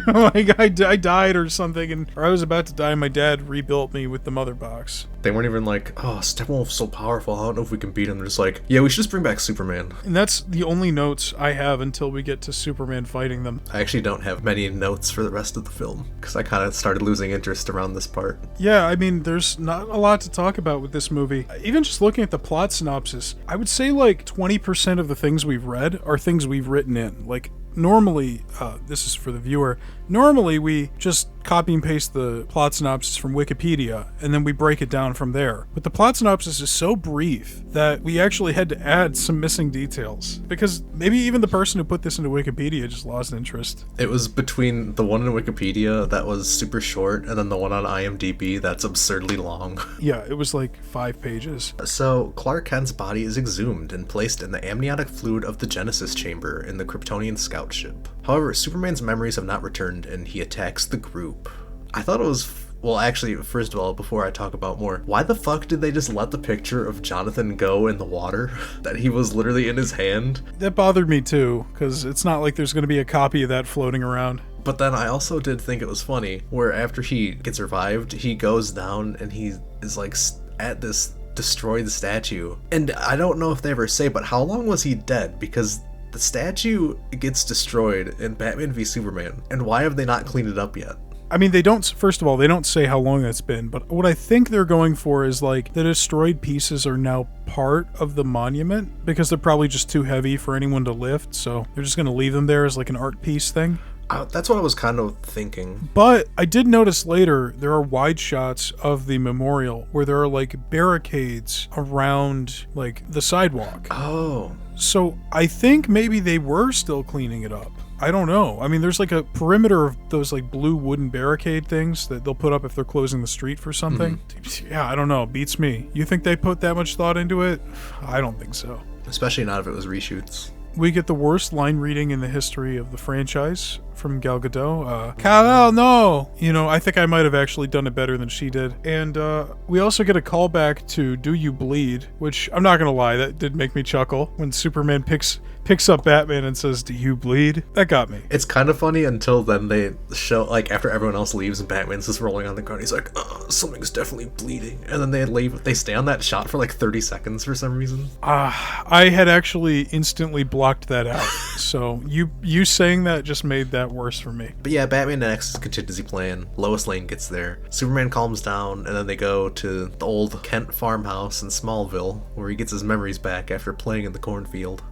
Speaker 1: Like, I died or something, or I was about to die, and my dad rebuilt me with the mother box.
Speaker 2: They weren't even like, oh, Steppenwolf's so powerful, I don't know if we can beat him. They're just like, yeah, we should just bring back Superman.
Speaker 1: And that's the only notes I have until we get to Superman fighting them.
Speaker 2: I actually don't have many notes for the rest of the film, because I kind of started losing interest around this part.
Speaker 1: Yeah, I mean, there's not a lot to talk about with this movie. Even just looking at the plot synopsis, I would say like 20% of the things we've read are things we've written in. Like, normally, this is for the viewer, normally we just copy and paste the plot synopsis from Wikipedia, and then we break it down from there. But the plot synopsis is so brief that we actually had to add some missing details, because maybe even the person who put this into Wikipedia just lost interest.
Speaker 2: It was between the one in Wikipedia that was super short, and then the one on IMDb that's absurdly long.
Speaker 1: Yeah, it was like 5 pages.
Speaker 2: So, Clark Kent's body is exhumed and placed in the amniotic fluid of the Genesis chamber in the Kryptonian scout ship. However, Superman's memories have not returned, and he attacks the group. I thought it was... Well, actually, first of all, before I talk about more, why the fuck did they just let the picture of Jonathan go in the water? That he was literally in his hand?
Speaker 1: That bothered me too, because it's not like there's going to be a copy of that floating around.
Speaker 2: But then I also did think it was funny, where after he gets revived, he goes down and he is like at this destroyed statue. And I don't know if they ever say, but how long was he dead? Because the statue gets destroyed in Batman v Superman, and why have they not cleaned it up yet?
Speaker 1: I mean, they don't, first of all, they don't say how long that's been, but what I think they're going for is like the destroyed pieces are now part of the monument because they're probably just too heavy for anyone to lift, so they're just going to leave them there as like an art piece thing.
Speaker 2: That's what I was kind of thinking.
Speaker 1: But I did notice later there are wide shots of the memorial where there are like barricades around like the sidewalk.
Speaker 2: Oh.
Speaker 1: So I think maybe they were still cleaning it up. I don't know. I mean, there's like a perimeter of those like blue wooden barricade things that they'll put up if they're closing the street for something. Yeah, I don't know. Beats me. You think they put that much thought into it? I don't think so.
Speaker 2: Especially not if it was reshoots.
Speaker 1: We get the worst line reading in the history of the franchise from Gal Gadot. Kal-El, no! You know, I think I might have actually done it better than she did. And we also get a callback to Do You Bleed, which I'm not gonna lie, that did make me chuckle when Superman picks up Batman and says, "Do you bleed?" That got me.
Speaker 2: It's kind of funny until then they show, like, after everyone else leaves and Batman's just rolling on the ground, he's like, something's definitely bleeding. And then they leave, they stay on that shot for like 30 seconds for some reason.
Speaker 1: I had actually instantly blocked that out. So you saying that just made that worse for me.
Speaker 2: But yeah, Batman enacts his contingency plan. Lois Lane gets there. Superman calms down, and then they go to the old Kent farmhouse in Smallville, where he gets his memories back after playing in the cornfield.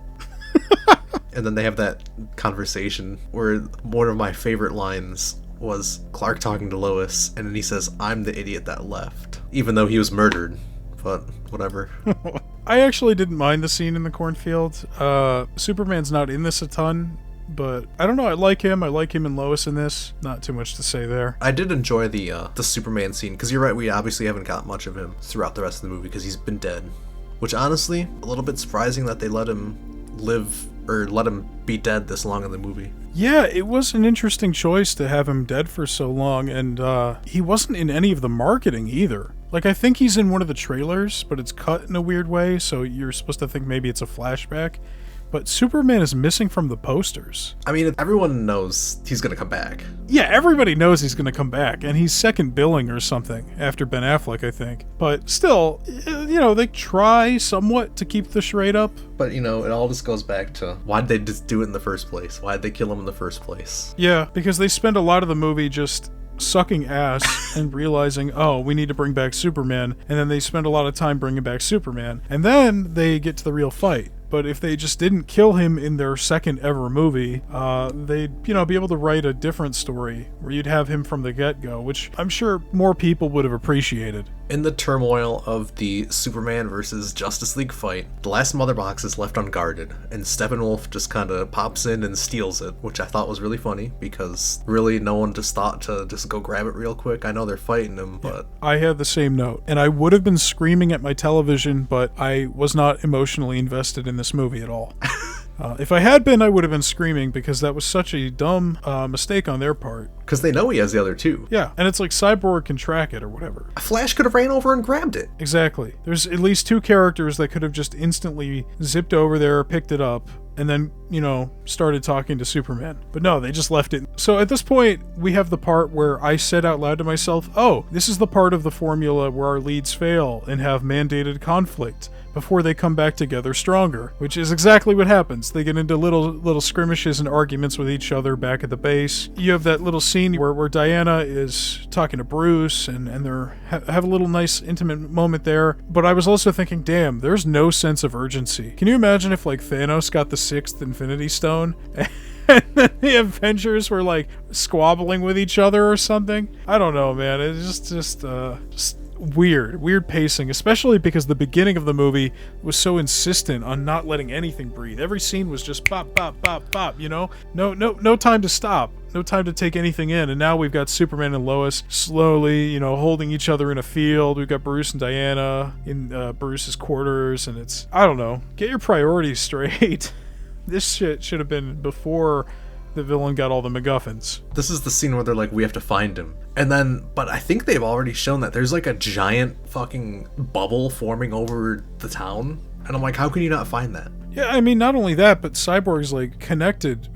Speaker 2: And then they have that conversation where one of my favorite lines was Clark talking to Lois, and then he says, "I'm the idiot that left," even though he was murdered. But whatever.
Speaker 1: I actually didn't mind the scene in the cornfield. Superman's not in this a ton, but I don't know. I like him and Lois in this. Not too much to say there.
Speaker 2: I did enjoy the Superman scene, because you're right, we obviously haven't got much of him throughout the rest of the movie because he's been dead. Which honestly, a little bit surprising that they let him live, or let him be dead this long in the movie.
Speaker 1: Yeah, it was an interesting choice to have him dead for so long, and he wasn't in any of the marketing either. Like, I think he's in one of the trailers, but it's cut in a weird way, so you're supposed to think maybe it's a flashback. But Superman is missing from the posters.
Speaker 2: I mean, everyone knows he's gonna come back.
Speaker 1: Yeah, everybody knows he's going to come back, and he's second billing or something after Ben Affleck, I think. But still, they try somewhat to keep the charade up.
Speaker 2: But, it all just goes back to why'd they just do it in the first place? Why'd they kill him in the first place?
Speaker 1: Yeah, because they spend a lot of the movie just sucking ass and realizing, oh, we need to bring back Superman, and then they spend a lot of time bringing back Superman. And then they get to the real fight. But if they just didn't kill him in their second ever movie, they'd, be able to write a different story where you'd have him from the get-go, which I'm sure more people would have appreciated.
Speaker 2: In the turmoil of the Superman versus Justice League fight, the last mother box is left unguarded, and Steppenwolf just kind of pops in and steals it, which I thought was really funny, because really no one just thought to just go grab it real quick. I know they're fighting him, but...
Speaker 1: Yeah, I had the same note, and I would have been screaming at my television, but I was not emotionally invested in this movie at all. If I had been, I would have been screaming because that was such a dumb mistake on their part.
Speaker 2: Because they know he has the other two.
Speaker 1: Yeah, and it's like Cyborg can track it or whatever.
Speaker 2: Flash could have ran over and grabbed it.
Speaker 1: Exactly. There's at least two characters that could have just instantly zipped over there, picked it up, and then, started talking to Superman. But no, they just left it. So at this point, we have the part where I said out loud to myself, oh, this is the part of the formula where our leads fail and have mandated conflict before they come back together stronger, which is exactly what happens. They get into little skirmishes and arguments with each other back at the base. You have that little scene where Diana is talking to Bruce and they have a little nice intimate moment there. But I was also thinking, damn, there's no sense of urgency. Can you imagine if Thanos got the 6th Infinity Stone and then the Avengers were squabbling with each other or something? I don't know, man. It's just weird pacing, especially because the beginning of the movie was so insistent on not letting anything breathe. Every scene was just pop, pop, pop, pop, no time to stop, no time to take anything in. And now we've got Superman and Lois slowly, holding each other in a field. We've got Bruce and Diana in Bruce's quarters, and it's, I don't know, get your priorities straight. This shit should have been before the villain got all the MacGuffins.
Speaker 2: This is the scene where they're like, we have to find him. And then, but I think they've already shown that there's a giant fucking bubble forming over the town. And I'm like, how can you not find that?
Speaker 1: Yeah, I mean, not only that, but Cyborg's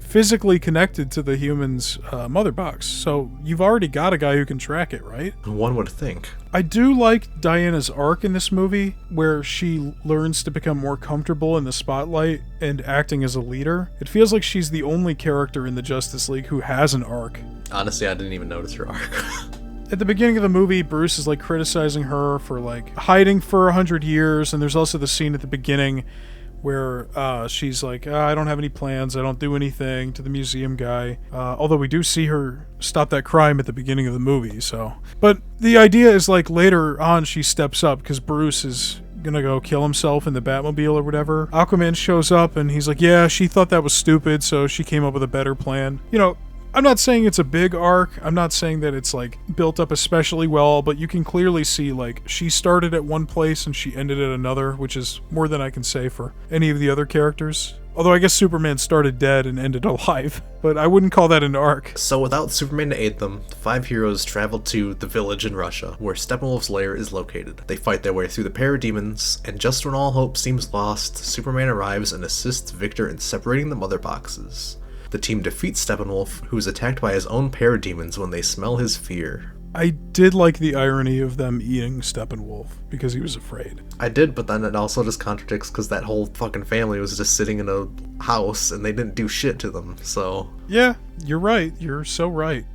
Speaker 1: physically connected to the human's mother box. So you've already got a guy who can track it, right?
Speaker 2: One would think.
Speaker 1: I do like Diana's arc in this movie, where she learns to become more comfortable in the spotlight and acting as a leader. It feels like she's the only character in the Justice League who has an arc.
Speaker 2: Honestly, I didn't even notice her arc.
Speaker 1: At the beginning of the movie, Bruce is criticizing her for hiding for 100 years, and there's also the scene at the beginning where she's like, I don't have any plans, I don't do anything, to the museum guy. Although we do see her stop that crime at the beginning of the movie, so. But the idea is later on she steps up because Bruce is gonna go kill himself in the Batmobile or whatever. Aquaman shows up and he's like, yeah, she thought that was stupid, so she came up with a better plan. I'm not saying it's a big arc. I'm not saying that it's built up especially well, but you can clearly see she started at one place and she ended at another, which is more than I can say for any of the other characters. Although I guess Superman started dead and ended alive, but I wouldn't call that an arc.
Speaker 2: So without Superman to aid them, the 5 heroes travel to the village in Russia, where Steppenwolf's lair is located. They fight their way through the parademons, and just when all hope seems lost, Superman arrives and assists Victor in separating the mother boxes. The team defeats Steppenwolf, who is attacked by his own parademons when they smell his fear.
Speaker 1: I did like the irony of them eating Steppenwolf, because he was afraid.
Speaker 2: I did, but then it also just contradicts because that whole fucking family was just sitting in a house and they didn't do shit to them, so...
Speaker 1: Yeah, you're right. You're so right.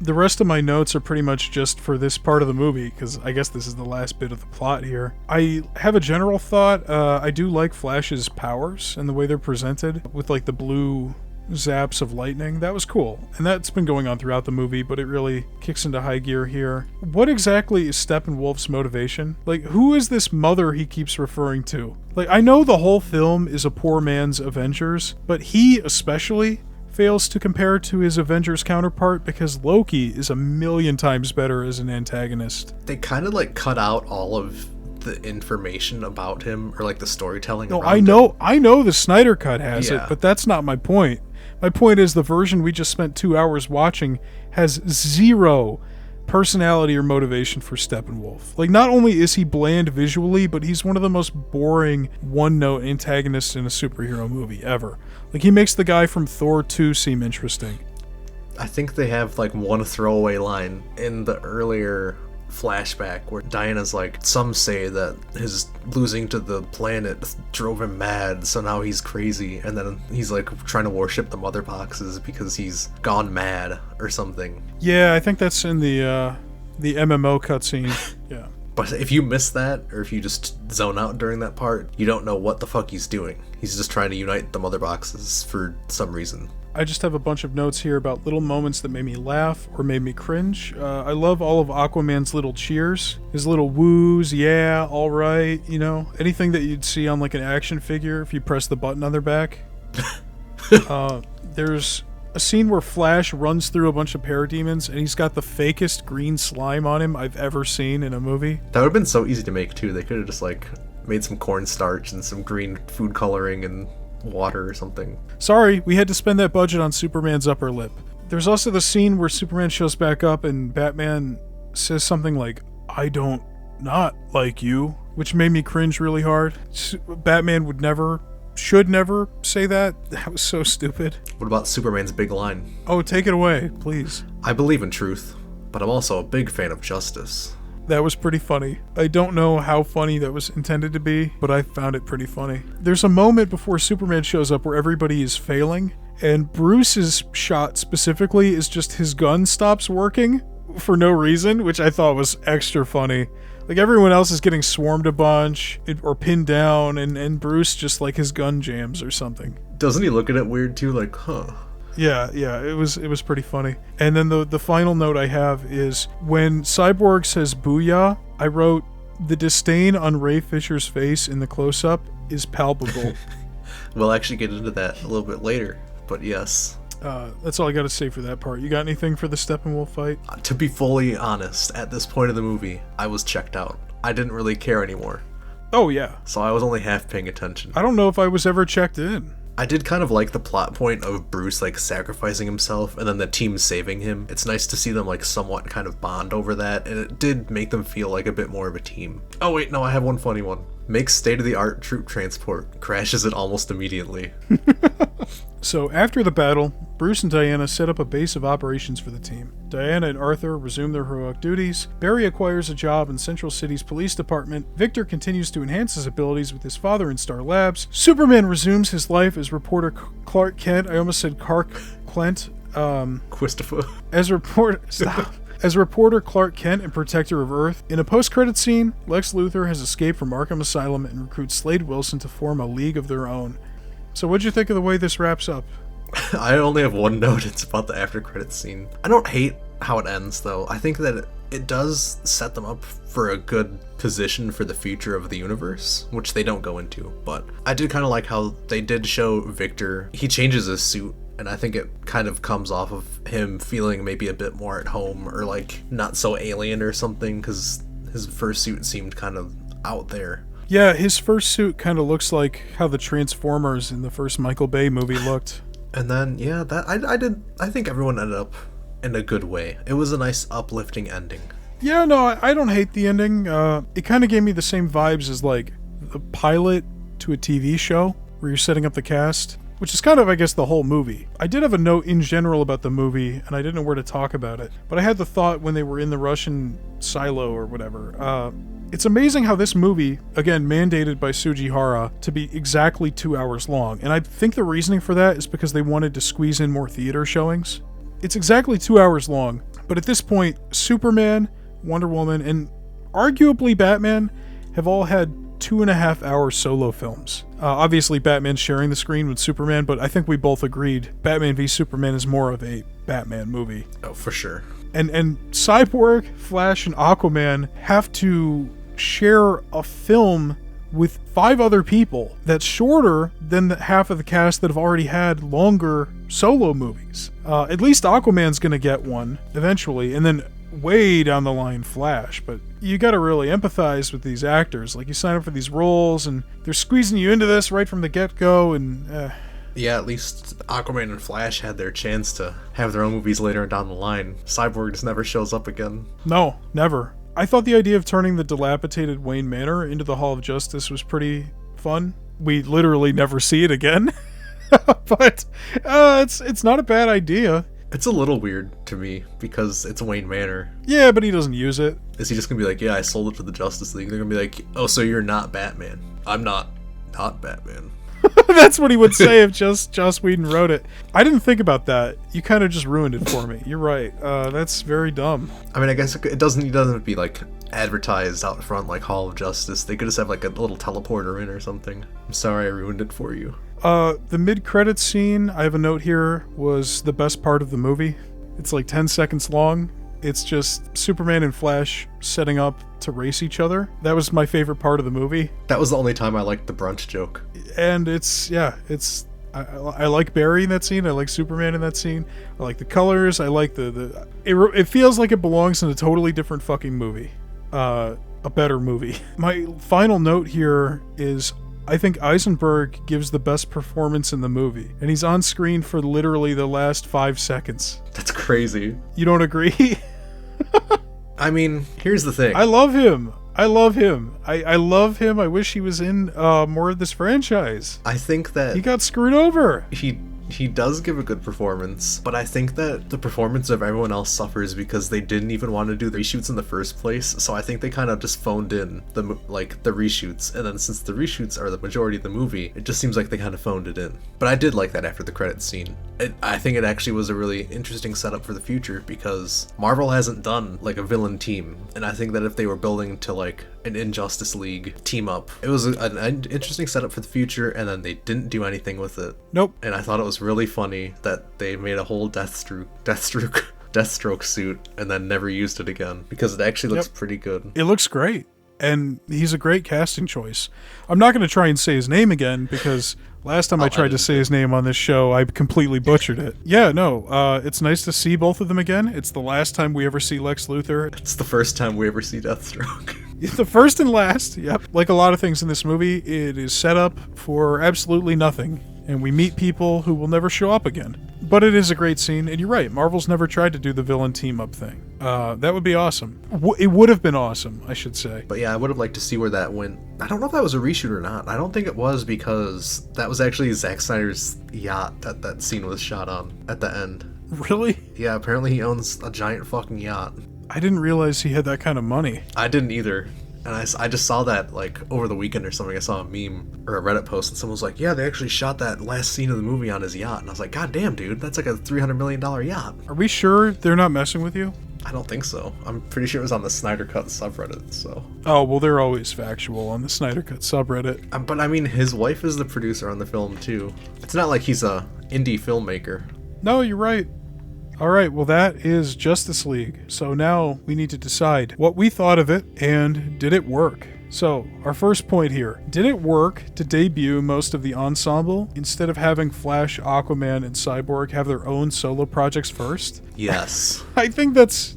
Speaker 1: The rest of my notes are pretty much just for this part of the movie, because I guess this is the last bit of the plot here. I have a general thought. I do like Flash's powers and the way they're presented, with the blue zaps of lightning. That was cool, and that's been going on throughout the movie, but it really kicks into high gear here. What exactly is Steppenwolf's motivation? Who is this mother he keeps referring to? I know the whole film is a poor man's Avengers, but he especially fails to compare to his Avengers counterpart because Loki is a million times better as an antagonist.
Speaker 2: They kind of cut out all of the information about him, or the storytelling.
Speaker 1: No, I know the Snyder Cut has it, but that's not my point. My point is the version we just spent 2 hours watching has zero personality or motivation for Steppenwolf. Like, not only is he bland visually, but he's one of the most boring one-note antagonists in a superhero movie ever. Like, he makes the guy from Thor 2 seem interesting.
Speaker 2: I think they have like one throwaway line in the earlier flashback where Diana's like, some say that his losing to the planet drove him mad, so now he's crazy, and then he's like trying to worship the mother boxes because he's gone mad or something.
Speaker 1: Yeah, I think that's in the MMO cutscene. Yeah.
Speaker 2: But if you miss that, or if you just zone out during that part, you don't know what the fuck he's doing. He's just trying to unite the mother boxes for some reason.
Speaker 1: I just have a bunch of notes here about little moments that made me laugh or made me cringe. I love all of Aquaman's little cheers. His little woos, yeah, alright, you know. Anything that you'd see on like an action figure if you press the button on their back. There's a scene where Flash runs through a bunch of parademons and he's got the fakest green slime on him I've ever seen in a movie.
Speaker 2: That would have been so easy to make too. They could have just like made some cornstarch and some green food coloring and water or something.
Speaker 1: Sorry, we had to spend that budget on Superman's upper lip. There's also the scene where Superman shows back up and Batman says something like, "I don't not like you," which made me cringe really hard. Batman should never say that. That was so stupid.
Speaker 2: What about Superman's big line?
Speaker 1: Oh, take it away, please.
Speaker 2: "I believe in truth, but I'm also a big fan of justice."
Speaker 1: That was pretty funny. I don't know how funny that was intended to be, but I found it pretty funny. There's a moment before Superman shows up where everybody is failing, and Bruce's shot specifically is just his gun stops working for no reason, which I thought was extra funny. Like, everyone else is getting swarmed a bunch or pinned down, and Bruce just, like, his gun jams or something.
Speaker 2: Doesn't he look at it weird too? Like, huh.
Speaker 1: Yeah, it was pretty funny. And then the final note I have is when Cyborg says booyah, I wrote, the disdain on Ray Fisher's face in the close-up is palpable.
Speaker 2: We'll actually get into that a little bit later, but yes.
Speaker 1: That's all I gotta say for that part. You got anything for the Steppenwolf fight?
Speaker 2: To be fully honest, at this point of the movie, I was checked out. I didn't really care anymore.
Speaker 1: Oh, yeah.
Speaker 2: So I was only half paying attention.
Speaker 1: I don't know if I was ever checked in.
Speaker 2: I did kind of like the plot point of Bruce like sacrificing himself and then the team saving him. It's nice to see them like somewhat kind of bond over that, and it did make them feel like a bit more of a team. Oh wait, no, I have one funny one. Makes state-of-the-art troop transport, crashes it almost immediately.
Speaker 1: So after the battle, Bruce and Diana set up a base of operations for the team. Diana and Arthur resume their heroic duties. Barry acquires a job in Central City's police department. Victor continues to enhance his abilities with his father in Star Labs. Superman resumes his life as reporter Clark Kent. I almost said Clark Clint.
Speaker 2: Christopher.
Speaker 1: As reporter Clark Kent and protector of Earth. In a post-credit scene, Lex Luthor has escaped from Arkham Asylum and recruits Slade Wilson to form a league of their own. So what'd you think of the way this wraps up?
Speaker 2: I only have one note. It's about the after-credits scene. I don't hate how it ends, though. I think that it does set them up for a good position for the future of the universe, which they don't go into. But I did kind of like how they did show Victor. He changes his suit, and I think it kind of comes off of him feeling maybe a bit more at home, or like not so alien or something, because his first suit seemed kind of out there.
Speaker 1: Yeah, his first suit kind of looks like how the Transformers in the first Michael Bay movie looked.
Speaker 2: And then, yeah, that I think everyone ended up in a good way. It was a nice uplifting ending.
Speaker 1: Yeah, no, I don't hate the ending. It kind of gave me the same vibes as like the pilot to a TV show where you're setting up the cast, which is kind of, I guess, the whole movie. I did have a note in general about the movie, and I didn't know where to talk about it. But I had the thought when they were in the Russian silo or whatever. It's amazing how this movie, again, mandated by Sugihara, to be exactly 2 hours long. And I think the reasoning for that is because they wanted to squeeze in more theater showings. It's exactly 2 hours long, but at this point, Superman, Wonder Woman, and arguably Batman have all had 2.5 hour solo films. Obviously, Batman's sharing the screen with Superman, but I think we both agreed Batman v Superman is more of a Batman movie.
Speaker 2: Oh, for sure.
Speaker 1: And Cyborg, Flash, and Aquaman have to share a film with 5 other people that's shorter than the half of the cast that have already had longer solo movies. At least Aquaman's gonna get one eventually, and then way down the line Flash, but you gotta really empathize with these actors. Like, you sign up for these roles and they're squeezing you into this right from the get-go, and
Speaker 2: Yeah, at least Aquaman and Flash had their chance to have their own movies later down the line. Cyborg just never shows up again.
Speaker 1: No, never. I thought the idea of turning the dilapidated Wayne Manor into the Hall of Justice was pretty fun. We literally never see it again. But it's not a bad idea.
Speaker 2: It's a little weird to me because it's Wayne Manor.
Speaker 1: Yeah, but he doesn't use it.
Speaker 2: Is he just gonna be like, yeah, I sold it to the Justice League? They're gonna be like, oh, so you're not Batman. I'm not Batman.
Speaker 1: That's what he would say if Joss Whedon wrote it. I didn't think about that. You kind of just ruined it for me. You're right. That's very dumb.
Speaker 2: I mean, I guess it doesn't be like advertised out front like Hall of Justice. They could just have like a little teleporter in or something. I'm sorry I ruined it for you.
Speaker 1: The mid-credits scene, I have a note here, was the best part of the movie. It's like 10 seconds long. It's just Superman and Flash setting up to race each other. That was my favorite part of the movie.
Speaker 2: That was the only time I liked the brunch joke.
Speaker 1: And I like Barry in that scene. I like Superman in that scene. I like the colors. I like it feels like it belongs in a totally different fucking movie. A better movie. My final note here is I think Eisenberg gives the best performance in the movie, and he's on screen for literally the last 5 seconds.
Speaker 2: That's crazy.
Speaker 1: You don't agree?
Speaker 2: I mean, here's the thing.
Speaker 1: I love him. I love him. I wish he was in more of this franchise.
Speaker 2: I think that
Speaker 1: he got screwed over.
Speaker 2: He does give a good performance, but I think that the performance of everyone else suffers because they didn't even want to do the reshoots in the first place. So I think they kind of just phoned in the reshoots, and then since the reshoots are the majority of the movie, it just seems like they kind of phoned it in. But I did like that after the credits scene. I think it actually was a really interesting setup for the future because Marvel hasn't done like a villain team, and I think that if they were building to like an Injustice League team up, it was an interesting setup for the future, and then they didn't do anything with it.
Speaker 1: Nope.
Speaker 2: And I thought it was really funny that they made a whole Deathstroke suit and then never used it again because it actually looks pretty good.
Speaker 1: It looks great, and he's a great casting choice. I'm not going to try and say his name again because last time I tried to say his name on this show, I completely butchered it. Yeah, no, it's nice to see both of them again. It's the last time we ever see Lex Luthor.
Speaker 2: It's the first time we ever see Deathstroke.
Speaker 1: The first and last, yep. Like a lot of things in this movie, it is set up for absolutely nothing, and we meet people who will never show up again. But it is a great scene, and you're right, Marvel's never tried to do the villain team-up thing. That would be awesome. It would have been awesome, I should say.
Speaker 2: But yeah, I would have liked to see where that went. I don't know if that was a reshoot or not. I don't think it was because that was actually Zack Snyder's yacht that scene was shot on at the end.
Speaker 1: Really?
Speaker 2: Yeah, apparently he owns a giant fucking yacht.
Speaker 1: I didn't realize he had that kind of money.
Speaker 2: I didn't either. And I just saw that like over the weekend or something. I saw a meme or a Reddit post and someone was like, yeah, they actually shot that last scene of the movie on his yacht. And I was like, God damn, dude, that's like a $300 million yacht.
Speaker 1: Are we sure they're not messing with you?
Speaker 2: I don't think so. I'm pretty sure it was on the Snyder Cut subreddit, so.
Speaker 1: Oh, well, they're always factual on the Snyder Cut subreddit.
Speaker 2: But I mean, his wife is the producer on the film too. It's not like he's a indie filmmaker.
Speaker 1: No, you're right. All right, well, that is Justice League. So now we need to decide what we thought of it and did it work? So, our first point here. Did it work to debut most of the ensemble instead of having Flash, Aquaman, and Cyborg have their own solo projects first?
Speaker 2: Yes.
Speaker 1: I think that's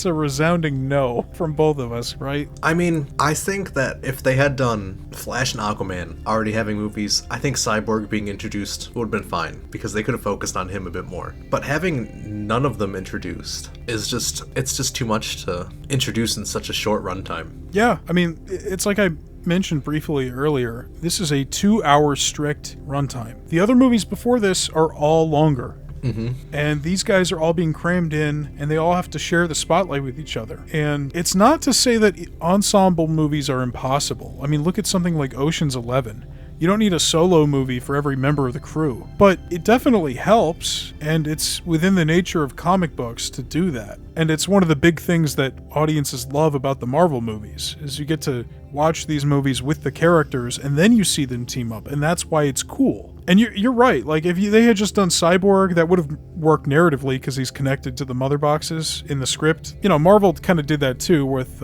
Speaker 1: a resounding no from both of us, right?
Speaker 2: I mean, I think that if they had done Flash and Aquaman already having movies, I think Cyborg being introduced would have been fine because they could have focused on him a bit more. But having none of them introduced it's just too much to introduce in such a short runtime. Yeah,
Speaker 1: I mean, it's like I mentioned briefly earlier, this is a 2-hour strict runtime. The other movies before this are all longer.
Speaker 2: Mm-hmm.
Speaker 1: And these guys are all being crammed in, and they all have to share the spotlight with each other. And it's not to say that ensemble movies are impossible. I mean, look at something like Ocean's 11. You don't need a solo movie for every member of the crew. But it definitely helps, and it's within the nature of comic books to do that. And it's one of the big things that audiences love about the Marvel movies, is you get to watch these movies with the characters, and then you see them team up, and that's why it's cool. And you're right, like if they had just done Cyborg, that would have worked narratively because he's connected to the mother boxes in the script. You know, Marvel kind of did that too with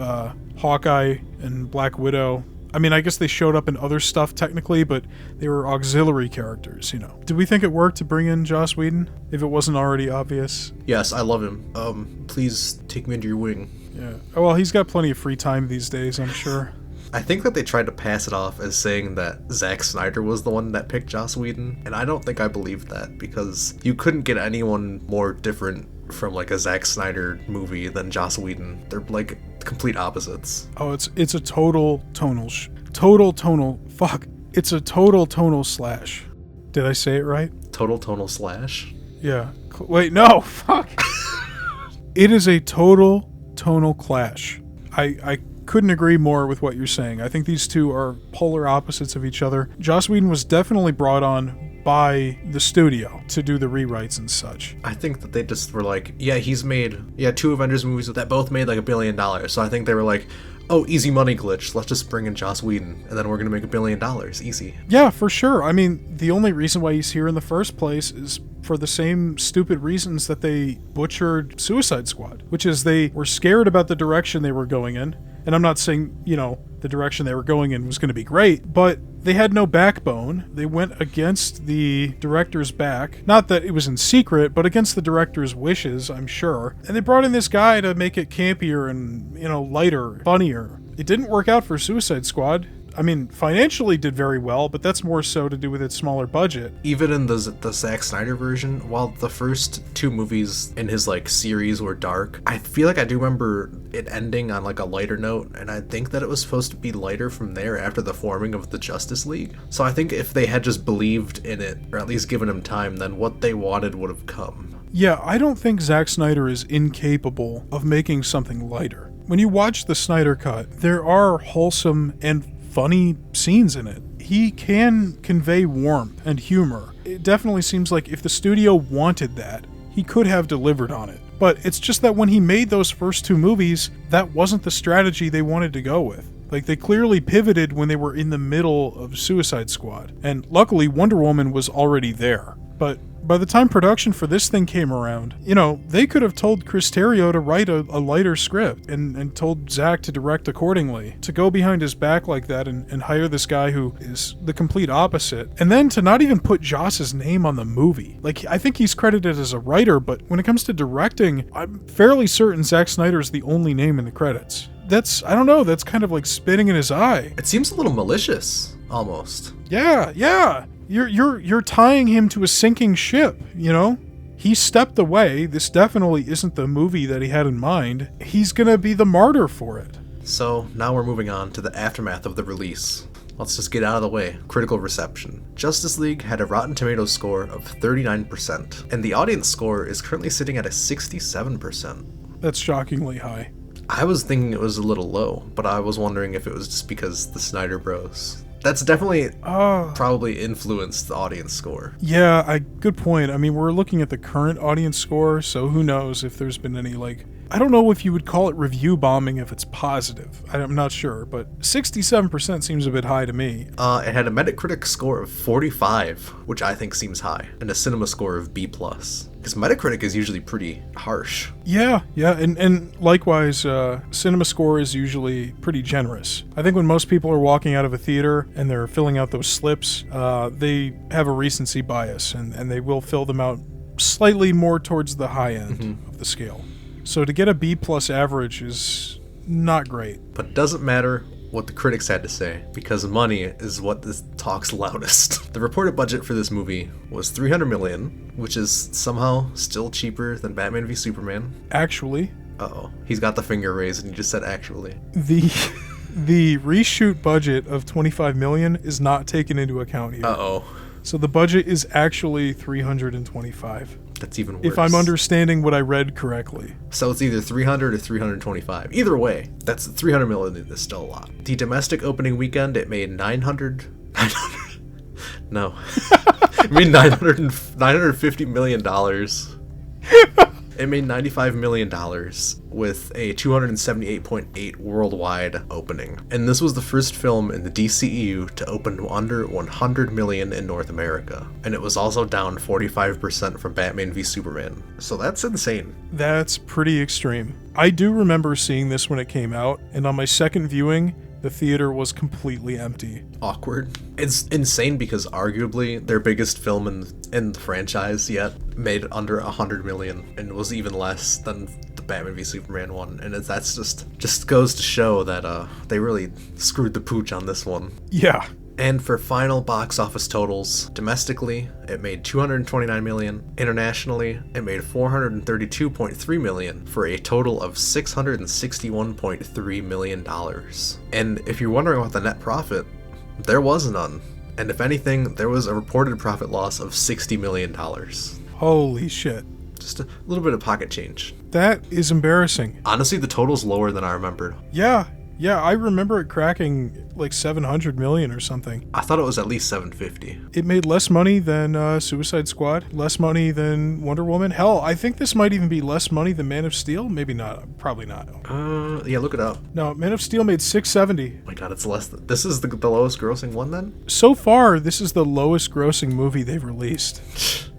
Speaker 1: Hawkeye and Black Widow. I mean, I guess they showed up in other stuff technically, but they were auxiliary characters, you know. Did we think it worked to bring in Joss Whedon, if it wasn't already obvious?
Speaker 2: Yes, I love him. Please take me under your wing.
Speaker 1: Yeah. Oh, well, he's got plenty of free time these days, I'm sure.
Speaker 2: I think that they tried to pass it off as saying that Zack Snyder was the one that picked Joss Whedon, and I don't think I believed that, because you couldn't get anyone more different from like a Zack Snyder movie than Joss Whedon. They're like complete opposites.
Speaker 1: Oh, it's a total tonal slash. Did I say it right?
Speaker 2: Total tonal slash?
Speaker 1: Yeah. Wait, no, fuck. It is a total tonal clash. I couldn't agree more with what you're saying. I think these two are polar opposites of each other. Joss Whedon was definitely brought on by the studio to do the rewrites and such.
Speaker 2: I think that they just were like, yeah, he's made 2 Avengers movies that both made like $1 billion. So I think they were like, oh, easy money glitch. Let's just bring in Joss Whedon, and then we're going to make $1 billion. Easy.
Speaker 1: Yeah, for sure. I mean, the only reason why he's here in the first place is for the same stupid reasons that they butchered Suicide Squad, which is they were scared about the direction they were going in. And I'm not saying, the direction they were going in was going to be great, but they had no backbone. They went against the director's back. Not that it was in secret, but against the director's wishes, I'm sure. And they brought in this guy to make it campier and, lighter, funnier. It didn't work out for Suicide Squad. I mean, financially did very well, but that's more so to do with its smaller budget.
Speaker 2: Even in the Zack Snyder version, while the first 2 movies in his series were dark, I feel like I do remember it ending on a lighter note, and I think that it was supposed to be lighter from there after the forming of the Justice League. So I think if they had just believed in it, or at least given him time, then what they wanted would have come.
Speaker 1: Yeah, I don't think Zack Snyder is incapable of making something lighter. When you watch the Snyder Cut, there are wholesome and funny scenes in it. He can convey warmth and humor. It definitely seems like if the studio wanted that, he could have delivered on it. But it's just that when he made those first 2 movies, that wasn't the strategy they wanted to go with. They clearly pivoted when they were in the middle of Suicide Squad. And luckily, Wonder Woman was already there. But by the time production for this thing came around, they could have told Chris Terrio to write a lighter script and told Zack to direct accordingly. To go behind his back like that and hire this guy who is the complete opposite. And then to not even put Joss's name on the movie. I think he's credited as a writer, but when it comes to directing, I'm fairly certain Zack Snyder's the only name in the credits. That's kind of spitting in his eye.
Speaker 2: It seems a little malicious, almost.
Speaker 1: Yeah. You're tying him to a sinking ship, He stepped away. This definitely isn't the movie that he had in mind. He's gonna be the martyr for it.
Speaker 2: So now we're moving on to the aftermath of the release. Let's just get out of the way. Critical reception. Justice League had a Rotten Tomatoes score of 39%, and the audience score is currently sitting at a 67%.
Speaker 1: That's shockingly high.
Speaker 2: I was thinking it was a little low, but I was wondering if it was just because the Snyder Bros. That's definitely probably influenced the audience score.
Speaker 1: Yeah, good point. I mean, we're looking at the current audience score, so who knows if there's been any, I don't know if you would call it review bombing if it's positive. I'm not sure, but 67% seems a bit high to me.
Speaker 2: It had a Metacritic score of 45, which I think seems high, and a Cinema score of B+. Because Metacritic is usually pretty harsh.
Speaker 1: Yeah, and likewise, Cinema score is usually pretty generous. I think when most people are walking out of a theater and they're filling out those slips, they have a recency bias, and they will fill them out slightly more towards the high end of the scale. So to get a B+ average is not great.
Speaker 2: But it doesn't matter what the critics had to say, because money is what talks loudest. The reported budget for this movie was $300 million, which is somehow still cheaper than Batman v Superman.
Speaker 1: Actually.
Speaker 2: Uh-oh. He's got the finger raised and he just said actually.
Speaker 1: The reshoot budget of $25 million is not taken into account here.
Speaker 2: Uh-oh.
Speaker 1: So the budget is actually $325.
Speaker 2: That's even worse.
Speaker 1: If I'm understanding what I read correctly.
Speaker 2: So it's either 300 or 325. Either way, that's 300 million is still a lot. The domestic opening weekend, it made 900 no. It made $950 million. It made $95 million with a 278.8 worldwide opening. And this was the first film in the DCEU to open under 100 million in North America. And it was also down 45% from Batman v Superman. So that's insane.
Speaker 1: That's pretty extreme. I do remember seeing this when it came out, and on my second viewing, The theater was completely empty.
Speaker 2: Awkward. It's insane because arguably their biggest film in the franchise yet made under 100 million and was even less than the Batman v Superman one, and that's just goes to show that they really screwed the pooch on this one.
Speaker 1: Yeah.
Speaker 2: And for final box office totals, domestically, it made $229 million. Internationally, it made $432.3 million for a total of $661.3 million. And if you're wondering about the net profit, there was none. And if anything, there was a reported profit loss of $60 million.
Speaker 1: Holy shit.
Speaker 2: Just a little bit of pocket change.
Speaker 1: That is embarrassing.
Speaker 2: Honestly, the total's lower than I remembered.
Speaker 1: Yeah, I remember it cracking like 700 million or something.
Speaker 2: I thought it was at least 750.
Speaker 1: It made less money than Suicide Squad, less money than Wonder Woman. Hell, I think this might even be less money than Man of Steel. Maybe not. Probably not.
Speaker 2: Yeah, look it up.
Speaker 1: No, Man of Steel made 670.
Speaker 2: Oh my god, it's less than... This is the lowest grossing one then?
Speaker 1: So far, this is the lowest grossing movie they've released.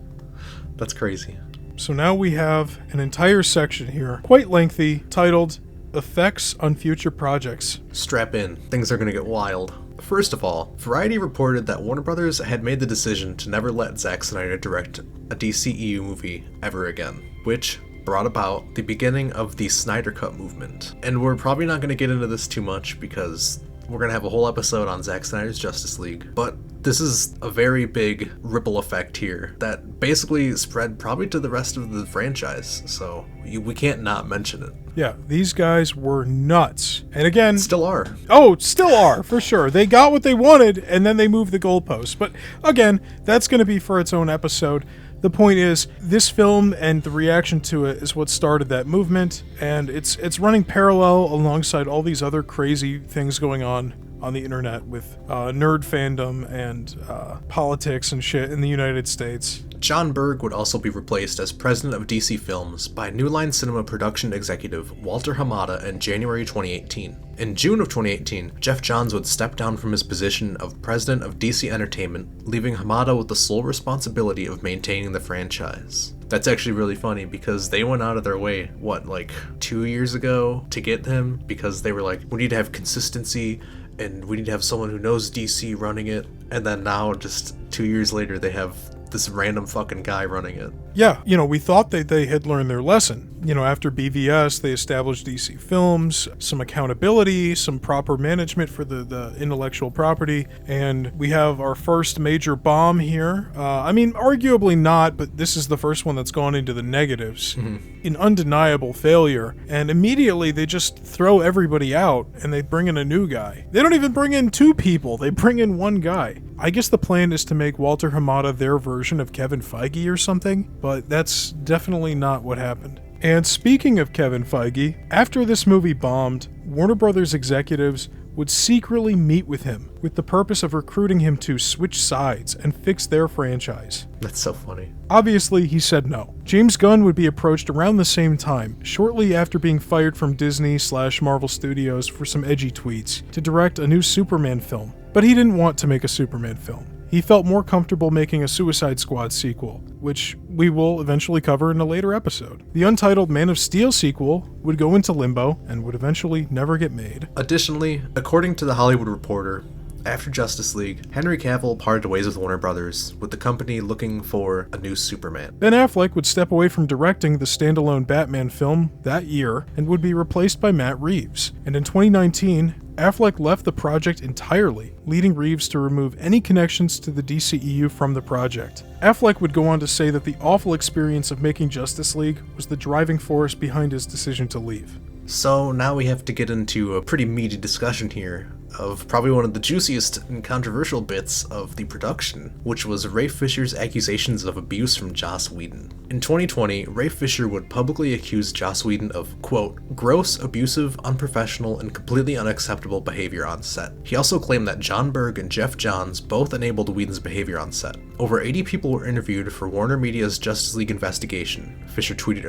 Speaker 2: That's crazy.
Speaker 1: So now we have an entire section here, quite lengthy, titled Effects on Future Projects.
Speaker 2: Strap in, things are gonna get wild. First of all, Variety reported that Warner Brothers had made the decision to never let Zack Snyder direct a DCEU movie ever again, which brought about the beginning of the Snyder Cut movement. And we're probably not gonna get into this too much because we're gonna have a whole episode on Zack Snyder's Justice League, but this is a very big ripple effect here that basically spread probably to the rest of the franchise, so we can't not mention it.
Speaker 1: Yeah, these guys were nuts. And again...
Speaker 2: Still are.
Speaker 1: Oh, still are, for sure. They got what they wanted, and then they moved the goalposts. But again, that's going to be for its own episode. The point is, this film and the reaction to it is what started that movement, and it's running parallel alongside all these other crazy things going on the internet with nerd fandom and politics and shit in the United States.
Speaker 2: John Berg would also be replaced as president of DC Films by New Line Cinema production executive Walter Hamada in January 2018. In June of 2018, Jeff Johns would step down from his position of president of DC Entertainment, leaving Hamada with the sole responsibility of maintaining the franchise. That's actually really funny because they went out of their way, 2 years ago to get him, because they were like, we need to have consistency and we need to have someone who knows DC running it, and then now just 2 years later they have this random fucking guy running it.
Speaker 1: Yeah, we thought that they had learned their lesson. After BVS, they established DC Films, some accountability, some proper management for the intellectual property, and we have our first major bomb here. Arguably not, but this is the first one that's gone into the negatives. Mm-hmm. An undeniable failure, and immediately they just throw everybody out, and they bring in a new guy. They don't even bring in two people, they bring in one guy. I guess the plan is to make Walter Hamada their version of Kevin Feige or something, but that's definitely not what happened. And speaking of Kevin Feige, after this movie bombed, Warner Brothers executives would secretly meet with him with the purpose of recruiting him to switch sides and fix their franchise.
Speaker 2: That's so funny.
Speaker 1: Obviously, he said no. James Gunn would be approached around the same time, shortly after being fired from Disney/Marvel Studios for some edgy tweets, to direct a new Superman film. But he didn't want to make a Superman film. He felt more comfortable making a Suicide Squad sequel, which we will eventually cover in a later episode. The untitled Man of Steel sequel would go into limbo and would eventually never get made.
Speaker 2: Additionally, according to The Hollywood Reporter, after Justice League, Henry Cavill parted ways with Warner Brothers, with the company looking for a new Superman.
Speaker 1: Ben Affleck would step away from directing the standalone Batman film that year and would be replaced by Matt Reeves. And in 2019, Affleck left the project entirely, leading Reeves to remove any connections to the DCEU from the project. Affleck would go on to say that the awful experience of making Justice League was the driving force behind his decision to leave.
Speaker 2: So now we have to get into a pretty meaty discussion here of probably one of the juiciest and controversial bits of the production, which was Ray Fisher's accusations of abuse from Joss Whedon. In 2020, Ray Fisher would publicly accuse Joss Whedon of, quote, gross, abusive, unprofessional, and completely unacceptable behavior on set. He also claimed that John Berg and Jeff Johns both enabled Whedon's behavior on set. Over 80 people were interviewed for Warner Media's Justice League investigation. Fisher tweeted,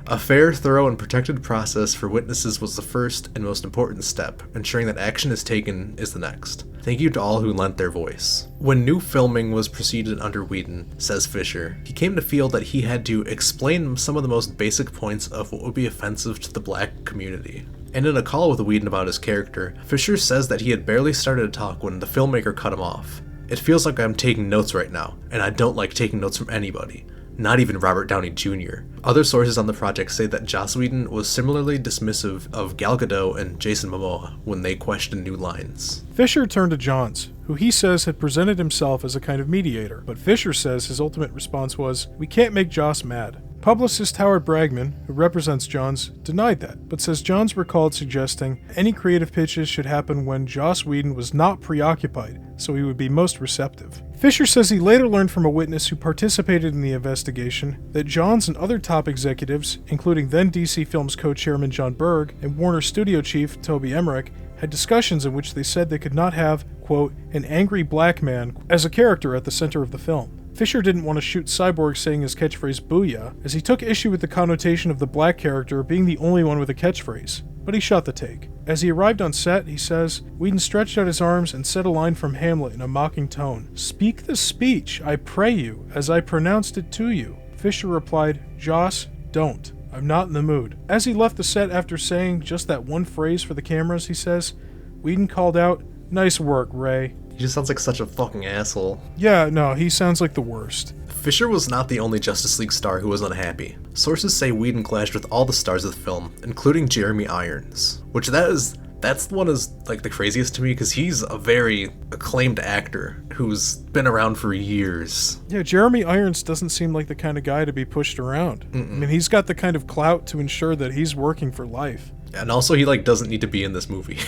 Speaker 2: a fair, thorough, and protected process for witnesses was the first and most important step. Ensuring that action is taken is the next. Thank you to all who lent their voice. When new filming was proceeded under Whedon, says Fisher, he came to feel that he had to explain some of the most basic points of what would be offensive to the black community. And in a call with Whedon about his character, Fisher says that he had barely started to talk when the filmmaker cut him off. "It feels like I'm taking notes right now, and I don't like taking notes from anybody. Not even Robert Downey Jr. Other sources on the project say that Joss Whedon was similarly dismissive of Gal Gadot and Jason Momoa when they questioned new lines.
Speaker 1: Fisher turned to Johns, who he says had presented himself as a kind of mediator, but Fisher says his ultimate response was, "We can't make Joss mad." Publicist Howard Bragman, who represents Johns, denied that, but says Johns recalled suggesting any creative pitches should happen when Joss Whedon was not preoccupied, so he would be most receptive. Fisher says he later learned from a witness who participated in the investigation that Johns and other top executives, including then DC Films co-chairman John Berg and Warner studio chief Toby Emmerich, had discussions in which they said they could not have, quote, an angry black man as a character at the center of the film. Fisher didn't want to shoot Cyborg saying his catchphrase "Booyah," as he took issue with the connotation of the black character being the only one with a catchphrase, but he shot the take. As he arrived on set, he says, Whedon stretched out his arms and said a line from Hamlet in a mocking tone. "Speak the speech, I pray you, as I pronounced it to you." Fisher replied, "Joss, don't. I'm not in the mood." As he left the set after saying just that one phrase for the cameras, he says, Whedon called out, "Nice work, Ray."
Speaker 2: He just sounds like such a fucking asshole.
Speaker 1: Yeah, no, he sounds like the worst.
Speaker 2: Fisher was not the only Justice League star who was unhappy. Sources say Whedon clashed with all the stars of the film, including Jeremy Irons. Which that's the one is like the craziest to me because he's a very acclaimed actor who's been around for years.
Speaker 1: Yeah, Jeremy Irons doesn't seem like the kind of guy to be pushed around. I mean, he's got the kind of clout to ensure that he's working for life.
Speaker 2: And also he doesn't need to be in this movie.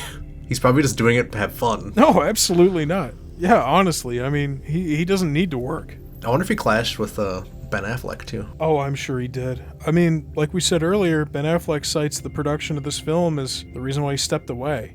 Speaker 2: He's probably just doing it to have fun.
Speaker 1: No, absolutely not. Yeah, honestly, I mean, he doesn't need to work.
Speaker 2: I wonder if he clashed with Ben Affleck too.
Speaker 1: Oh, I'm sure he did. I mean, like we said earlier, Ben Affleck cites the production of this film as the reason why he stepped away,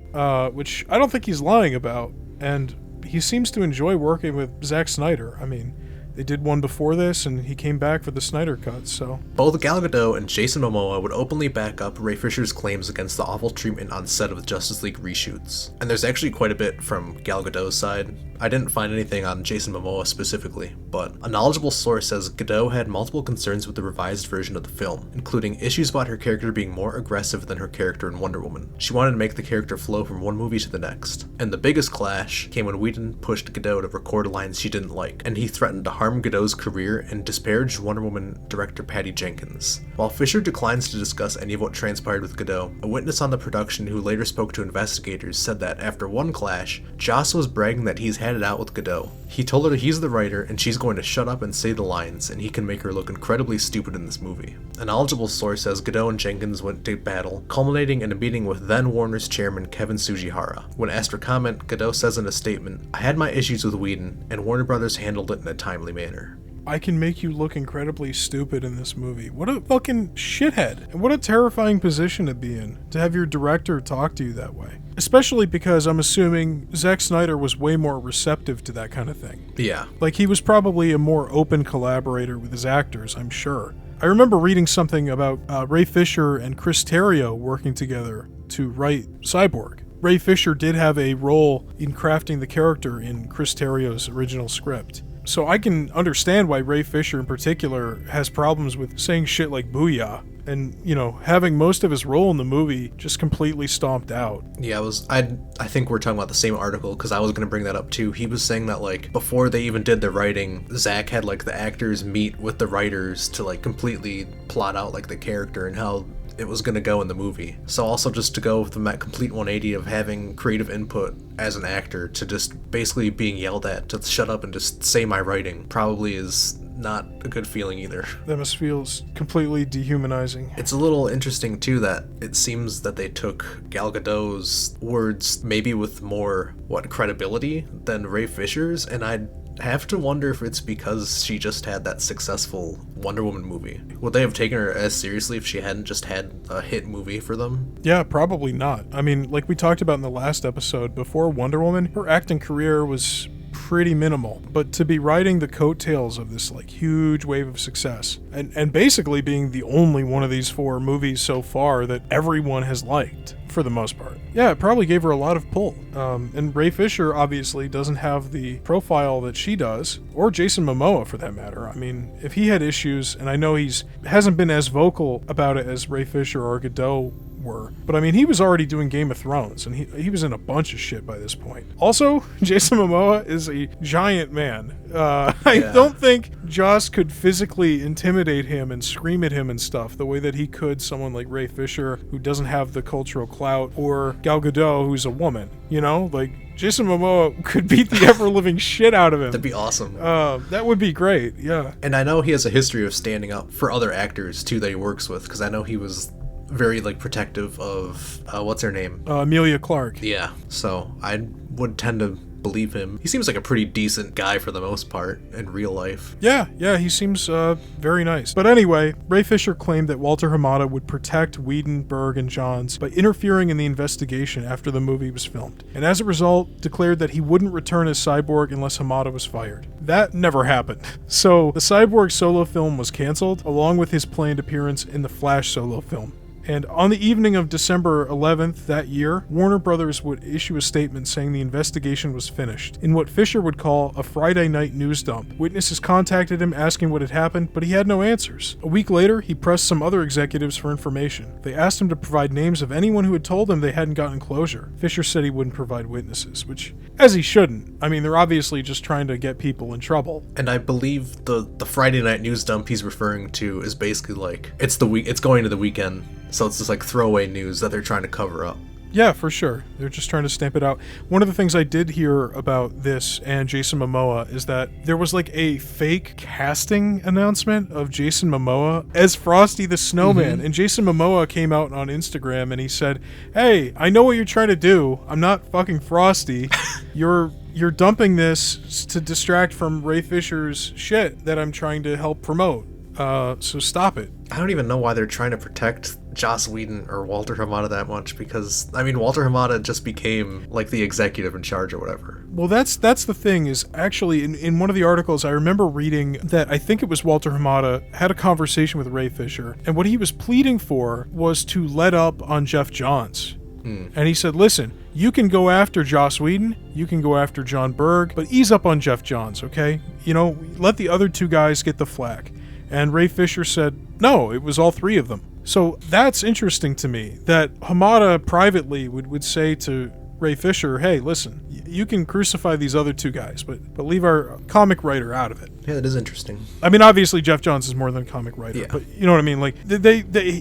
Speaker 1: which I don't think he's lying about, and he seems to enjoy working with Zack Snyder. I mean, they did one before this, and he came back for the Snyder Cut, so...
Speaker 2: Both Gal Gadot and Jason Momoa would openly back up Ray Fisher's claims against the awful treatment on set of the Justice League reshoots. And there's actually quite a bit from Gal Gadot's side. I didn't find anything on Jason Momoa specifically, but a knowledgeable source says Gadot had multiple concerns with the revised version of the film, including issues about her character being more aggressive than her character in Wonder Woman. She wanted to make the character flow from one movie to the next. And the biggest clash came when Whedon pushed Gadot to record lines she didn't like, and he threatened to harm Gadot's career and disparaged Wonder Woman director Patty Jenkins. While Fisher declines to discuss any of what transpired with Gadot, a witness on the production who later spoke to investigators said that after one clash, Joss was bragging that he's had it out with Gadot. He told her he's the writer and she's going to shut up and say the lines, and he can make her look incredibly stupid in this movie. A knowledgeable source says Gadot and Jenkins went to battle, culminating in a meeting with then Warner's chairman Kevin Tsujihara. When asked for comment, Gadot says in a statement, "I had my issues with Whedon, and Warner Brothers handled it in a timely manner."
Speaker 1: I can make you look incredibly stupid in this movie. What a fucking shithead. And what a terrifying position to be in, to have your director talk to you that way. Especially because I'm assuming Zack Snyder was way more receptive to that kind of thing.
Speaker 2: Yeah.
Speaker 1: Like, he was probably a more open collaborator with his actors, I'm sure. I remember reading something about Ray Fisher and Chris Terrio working together to write Cyborg. Ray Fisher did have a role in crafting the character in Chris Terrio's original script. So I can understand why Ray Fisher in particular has problems with saying shit like "booyah" and, you know, having most of his role in the movie just completely stomped out.
Speaker 2: Yeah, I think we're talking about the same article because I was going to bring that up too. He was saying that, like, before they even did the writing, Zach had, like, the actors meet with the writers to, like, completely plot out, like, the character and how it was going to go in the movie. So also just to go from that complete 180 of having creative input as an actor to just basically being yelled at to shut up and just say my writing probably is not a good feeling either.
Speaker 1: That must feel completely dehumanizing.
Speaker 2: It's a little interesting too that it seems that they took Gal Gadot's words maybe with more, credibility than Ray Fisher's, and I'd have to wonder if it's because she just had that successful Wonder Woman movie. Would they have taken her as seriously if she hadn't just had a hit movie for them?
Speaker 1: Yeah, probably not. I mean, like we talked about in the last episode, before Wonder Woman, her acting career was pretty minimal, but to be riding the coattails of this like huge wave of success and basically being the only one of these 4 movies so far that everyone has liked for the most part. Yeah, it probably gave her a lot of pull. And Ray Fisher obviously doesn't have the profile that she does, or Jason Momoa for that matter. I mean, if he had issues, and I know hasn't been as vocal about it as Ray Fisher or Gadot were. But I mean, he was already doing Game of Thrones, and he was in a bunch of shit by this point. Also, Jason Momoa is a giant man. I don't think Joss could physically intimidate him and scream at him and stuff the way that he could someone like Ray Fisher, who doesn't have the cultural clout, or Gal Gadot, who's a woman. You know, like, Jason Momoa could beat the ever-living shit out of him.
Speaker 2: That'd be awesome.
Speaker 1: That would be great, yeah.
Speaker 2: And I know he has a history of standing up for other actors, too, that he works with, because I know he was very, like, protective of, what's her name?
Speaker 1: Emilia Clarke.
Speaker 2: Yeah, so I would tend to believe him. He seems like a pretty decent guy for the most part in real life.
Speaker 1: Yeah, he seems very nice. But anyway, Ray Fisher claimed that Walter Hamada would protect Whedon, Berg, and Johns by interfering in the investigation after the movie was filmed, and as a result, declared that he wouldn't return as Cyborg unless Hamada was fired. That never happened. So, the Cyborg solo film was canceled, along with his planned appearance in the Flash solo film. And on the evening of December 11th that year, Warner Brothers would issue a statement saying the investigation was finished, in what Fisher would call a Friday night news dump. Witnesses contacted him asking what had happened, but he had no answers. A week later, he pressed some other executives for information. They asked him to provide names of anyone who had told him they hadn't gotten closure. Fisher said he wouldn't provide witnesses, which, as he shouldn't. I mean, they're obviously just trying to get people in trouble.
Speaker 2: And I believe the Friday night news dump he's referring to is basically like, it's going to the weekend. So it's just like throwaway news that they're trying to cover up.
Speaker 1: Yeah, for sure. They're just trying to stamp it out. One of the things I did hear about this and Jason Momoa is that there was like a fake casting announcement of Jason Momoa as Frosty the Snowman. And Jason Momoa came out on Instagram and he said, "Hey, I know what you're trying to do. I'm not fucking Frosty. You're dumping this to distract from Ray Fisher's shit that I'm trying to help promote. So stop it."
Speaker 2: I don't even know why they're trying to protect Joss Whedon or Walter Hamada that much, because, I mean, Walter Hamada just became, like, the executive in charge or whatever.
Speaker 1: Well, that's the thing, is actually, in one of the articles, I remember reading that I think it was Walter Hamada had a conversation with Ray Fisher, and what he was pleading for was to let up on Jeff Johns. And he said, listen, you can go after Joss Whedon, you can go after John Berg, but ease up on Jeff Johns, okay? You know, let the other two guys get the flack. And Ray Fisher said, no, it was all three of them. So that's interesting to me, that Hamada privately would say to Ray Fisher, hey, listen, you can crucify these other two guys, but leave our comic writer out of it.
Speaker 2: Yeah, that is interesting.
Speaker 1: I mean, obviously Jeff Johns is more than a comic writer, but you know what I mean? Like, they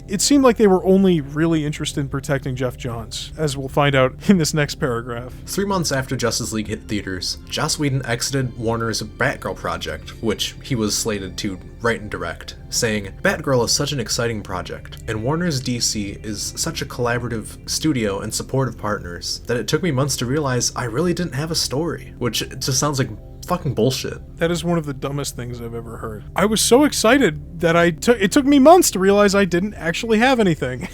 Speaker 1: it seemed like they were only really interested in protecting Jeff Johns, as we'll find out in this next paragraph.
Speaker 2: 3 months after Justice League hit theaters, Joss Whedon exited Warner's Batgirl project, which he was slated to write and direct, saying, "Batgirl is such an exciting project, and Warner's DC is such a collaborative studio and supportive partners that it took me months to realize I really didn't have a story," which just sounds like fucking bullshit.
Speaker 1: That is one of the dumbest things I've ever heard. I was so excited that it took me months to realize I didn't actually have anything.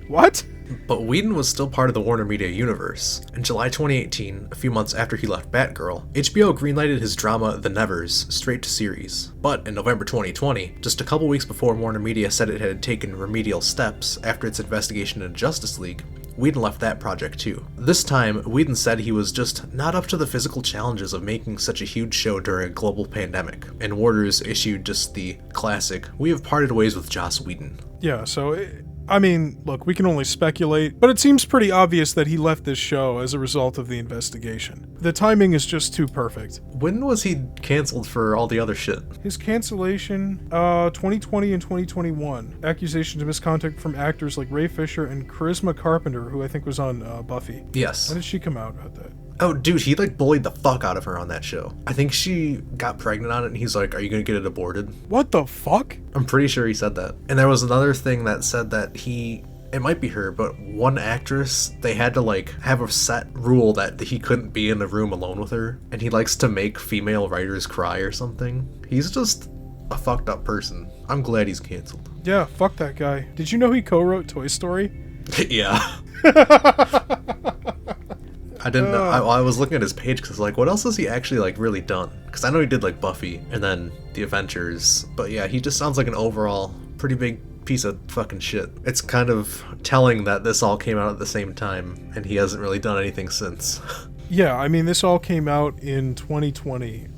Speaker 1: What?
Speaker 2: But Whedon was still part of the Warner Media universe. In July 2018, a few months after he left Batgirl, HBO greenlighted his drama The Nevers straight to series. But in November 2020, just a couple weeks before Warner Media said it had taken remedial steps after its investigation into Justice League, Whedon left that project too. This time, Whedon said he was just not up to the physical challenges of making such a huge show during a global pandemic, and Warner's issued just the classic, "We have parted ways with Joss Whedon."
Speaker 1: Yeah, so I mean, look, we can only speculate, but it seems pretty obvious that he left this show as a result of the investigation. The timing is just too perfect.
Speaker 2: When was he canceled for all the other shit?
Speaker 1: His cancellation, 2020 and 2021. Accusations of misconduct from actors like Ray Fisher and Charisma Carpenter, who I think was on Buffy.
Speaker 2: Yes.
Speaker 1: When did she come out about that?
Speaker 2: Oh, dude, he like bullied the fuck out of her on that show. I think she got pregnant on it and he's like, "Are you gonna get it aborted?"
Speaker 1: What the fuck?
Speaker 2: I'm pretty sure he said that. And there was another thing that said that it might be her, but one actress, they had to like have a set rule that he couldn't be in the room alone with her, and he likes to make female writers cry or something. He's just a fucked up person. I'm glad he's canceled.
Speaker 1: Yeah, fuck that guy. Did you know he co-wrote Toy Story?
Speaker 2: Yeah. I didn't know. I was looking at his page because like, what else has he actually like really done? Because I know he did like Buffy and then The Adventures, but yeah, he just sounds like an overall pretty big piece of fucking shit. It's kind of telling that this all came out at the same time and he hasn't really done anything since.
Speaker 1: Yeah, I mean, this all came out in 2020,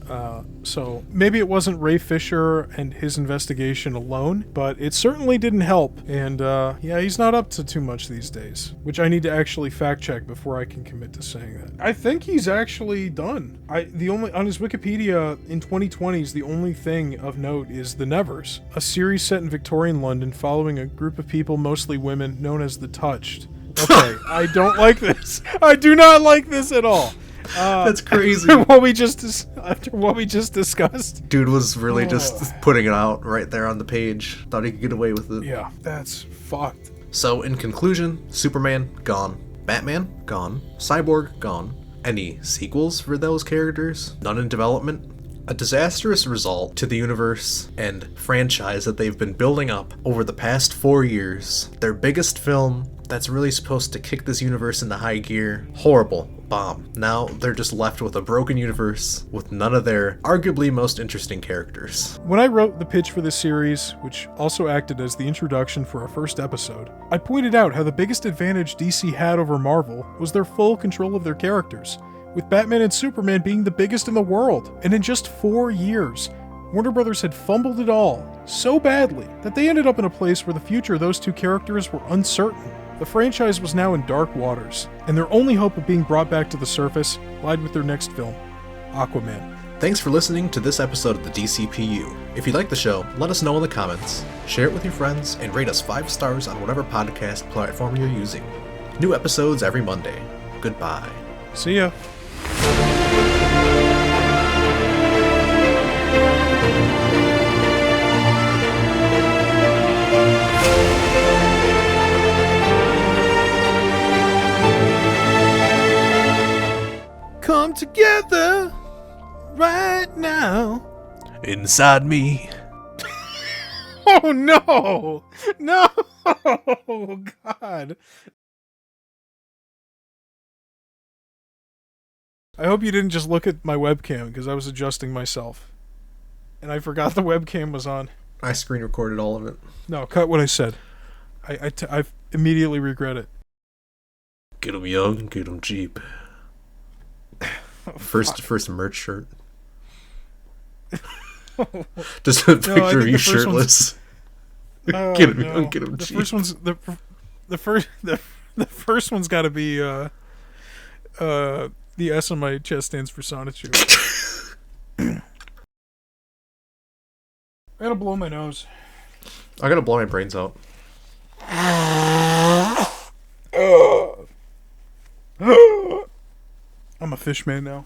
Speaker 1: so maybe it wasn't Ray Fisher and his investigation alone, but it certainly didn't help, and yeah, he's not up to too much these days, which I need to actually fact-check before I can commit to saying that. I think he's actually done. On his Wikipedia in 2020s, the only thing of note is The Nevers, a series set in Victorian London following a group of people, mostly women, known as the Touched. Okay, I don't like this. I do not like this at all.
Speaker 2: That's crazy.
Speaker 1: After what we just discussed.
Speaker 2: Dude was really just putting it out right there on the page. Thought he could get away with it.
Speaker 1: Yeah, that's fucked.
Speaker 2: So, in conclusion, Superman, gone. Batman, gone. Cyborg, gone. Any sequels for those characters? None in development? A disastrous result to the universe and franchise that they've been building up over the past 4 years. Their biggest film that's really supposed to kick this universe into high gear. Horrible. Bomb. Now they're just left with a broken universe with none of their arguably most interesting characters.
Speaker 1: When I wrote the pitch for this series, which also acted as the introduction for our first episode, I pointed out how the biggest advantage DC had over Marvel was their full control of their characters, with Batman and Superman being the biggest in the world. And in just 4 years, Warner Brothers had fumbled it all so badly that they ended up in a place where the future of those two characters were uncertain. The franchise was now in dark waters, and their only hope of being brought back to the surface lied with their next film, Aquaman.
Speaker 2: Thanks for listening to this episode of the DCPU. If you like the show, let us know in the comments, share it with your friends, and rate us 5 stars on whatever podcast platform you're using. New episodes every Monday. Goodbye.
Speaker 1: See ya. Come together right now.
Speaker 2: Inside me.
Speaker 1: Oh no! No! God. I hope you didn't just look at my webcam because I was adjusting myself. And I forgot the webcam was on.
Speaker 2: I screen recorded all of it.
Speaker 1: No, cut what I said. I immediately regret it.
Speaker 2: Get 'em young, get 'em cheap. First merch shirt. Just a picture of you shirtless.
Speaker 1: Oh,
Speaker 2: get 'em
Speaker 1: no.
Speaker 2: young, get 'em
Speaker 1: The
Speaker 2: cheap.
Speaker 1: first one's got to be the S on my chest stands for Sonichu. I gotta blow my nose.
Speaker 2: I gotta blow my brains out.
Speaker 1: I'm a fish man now.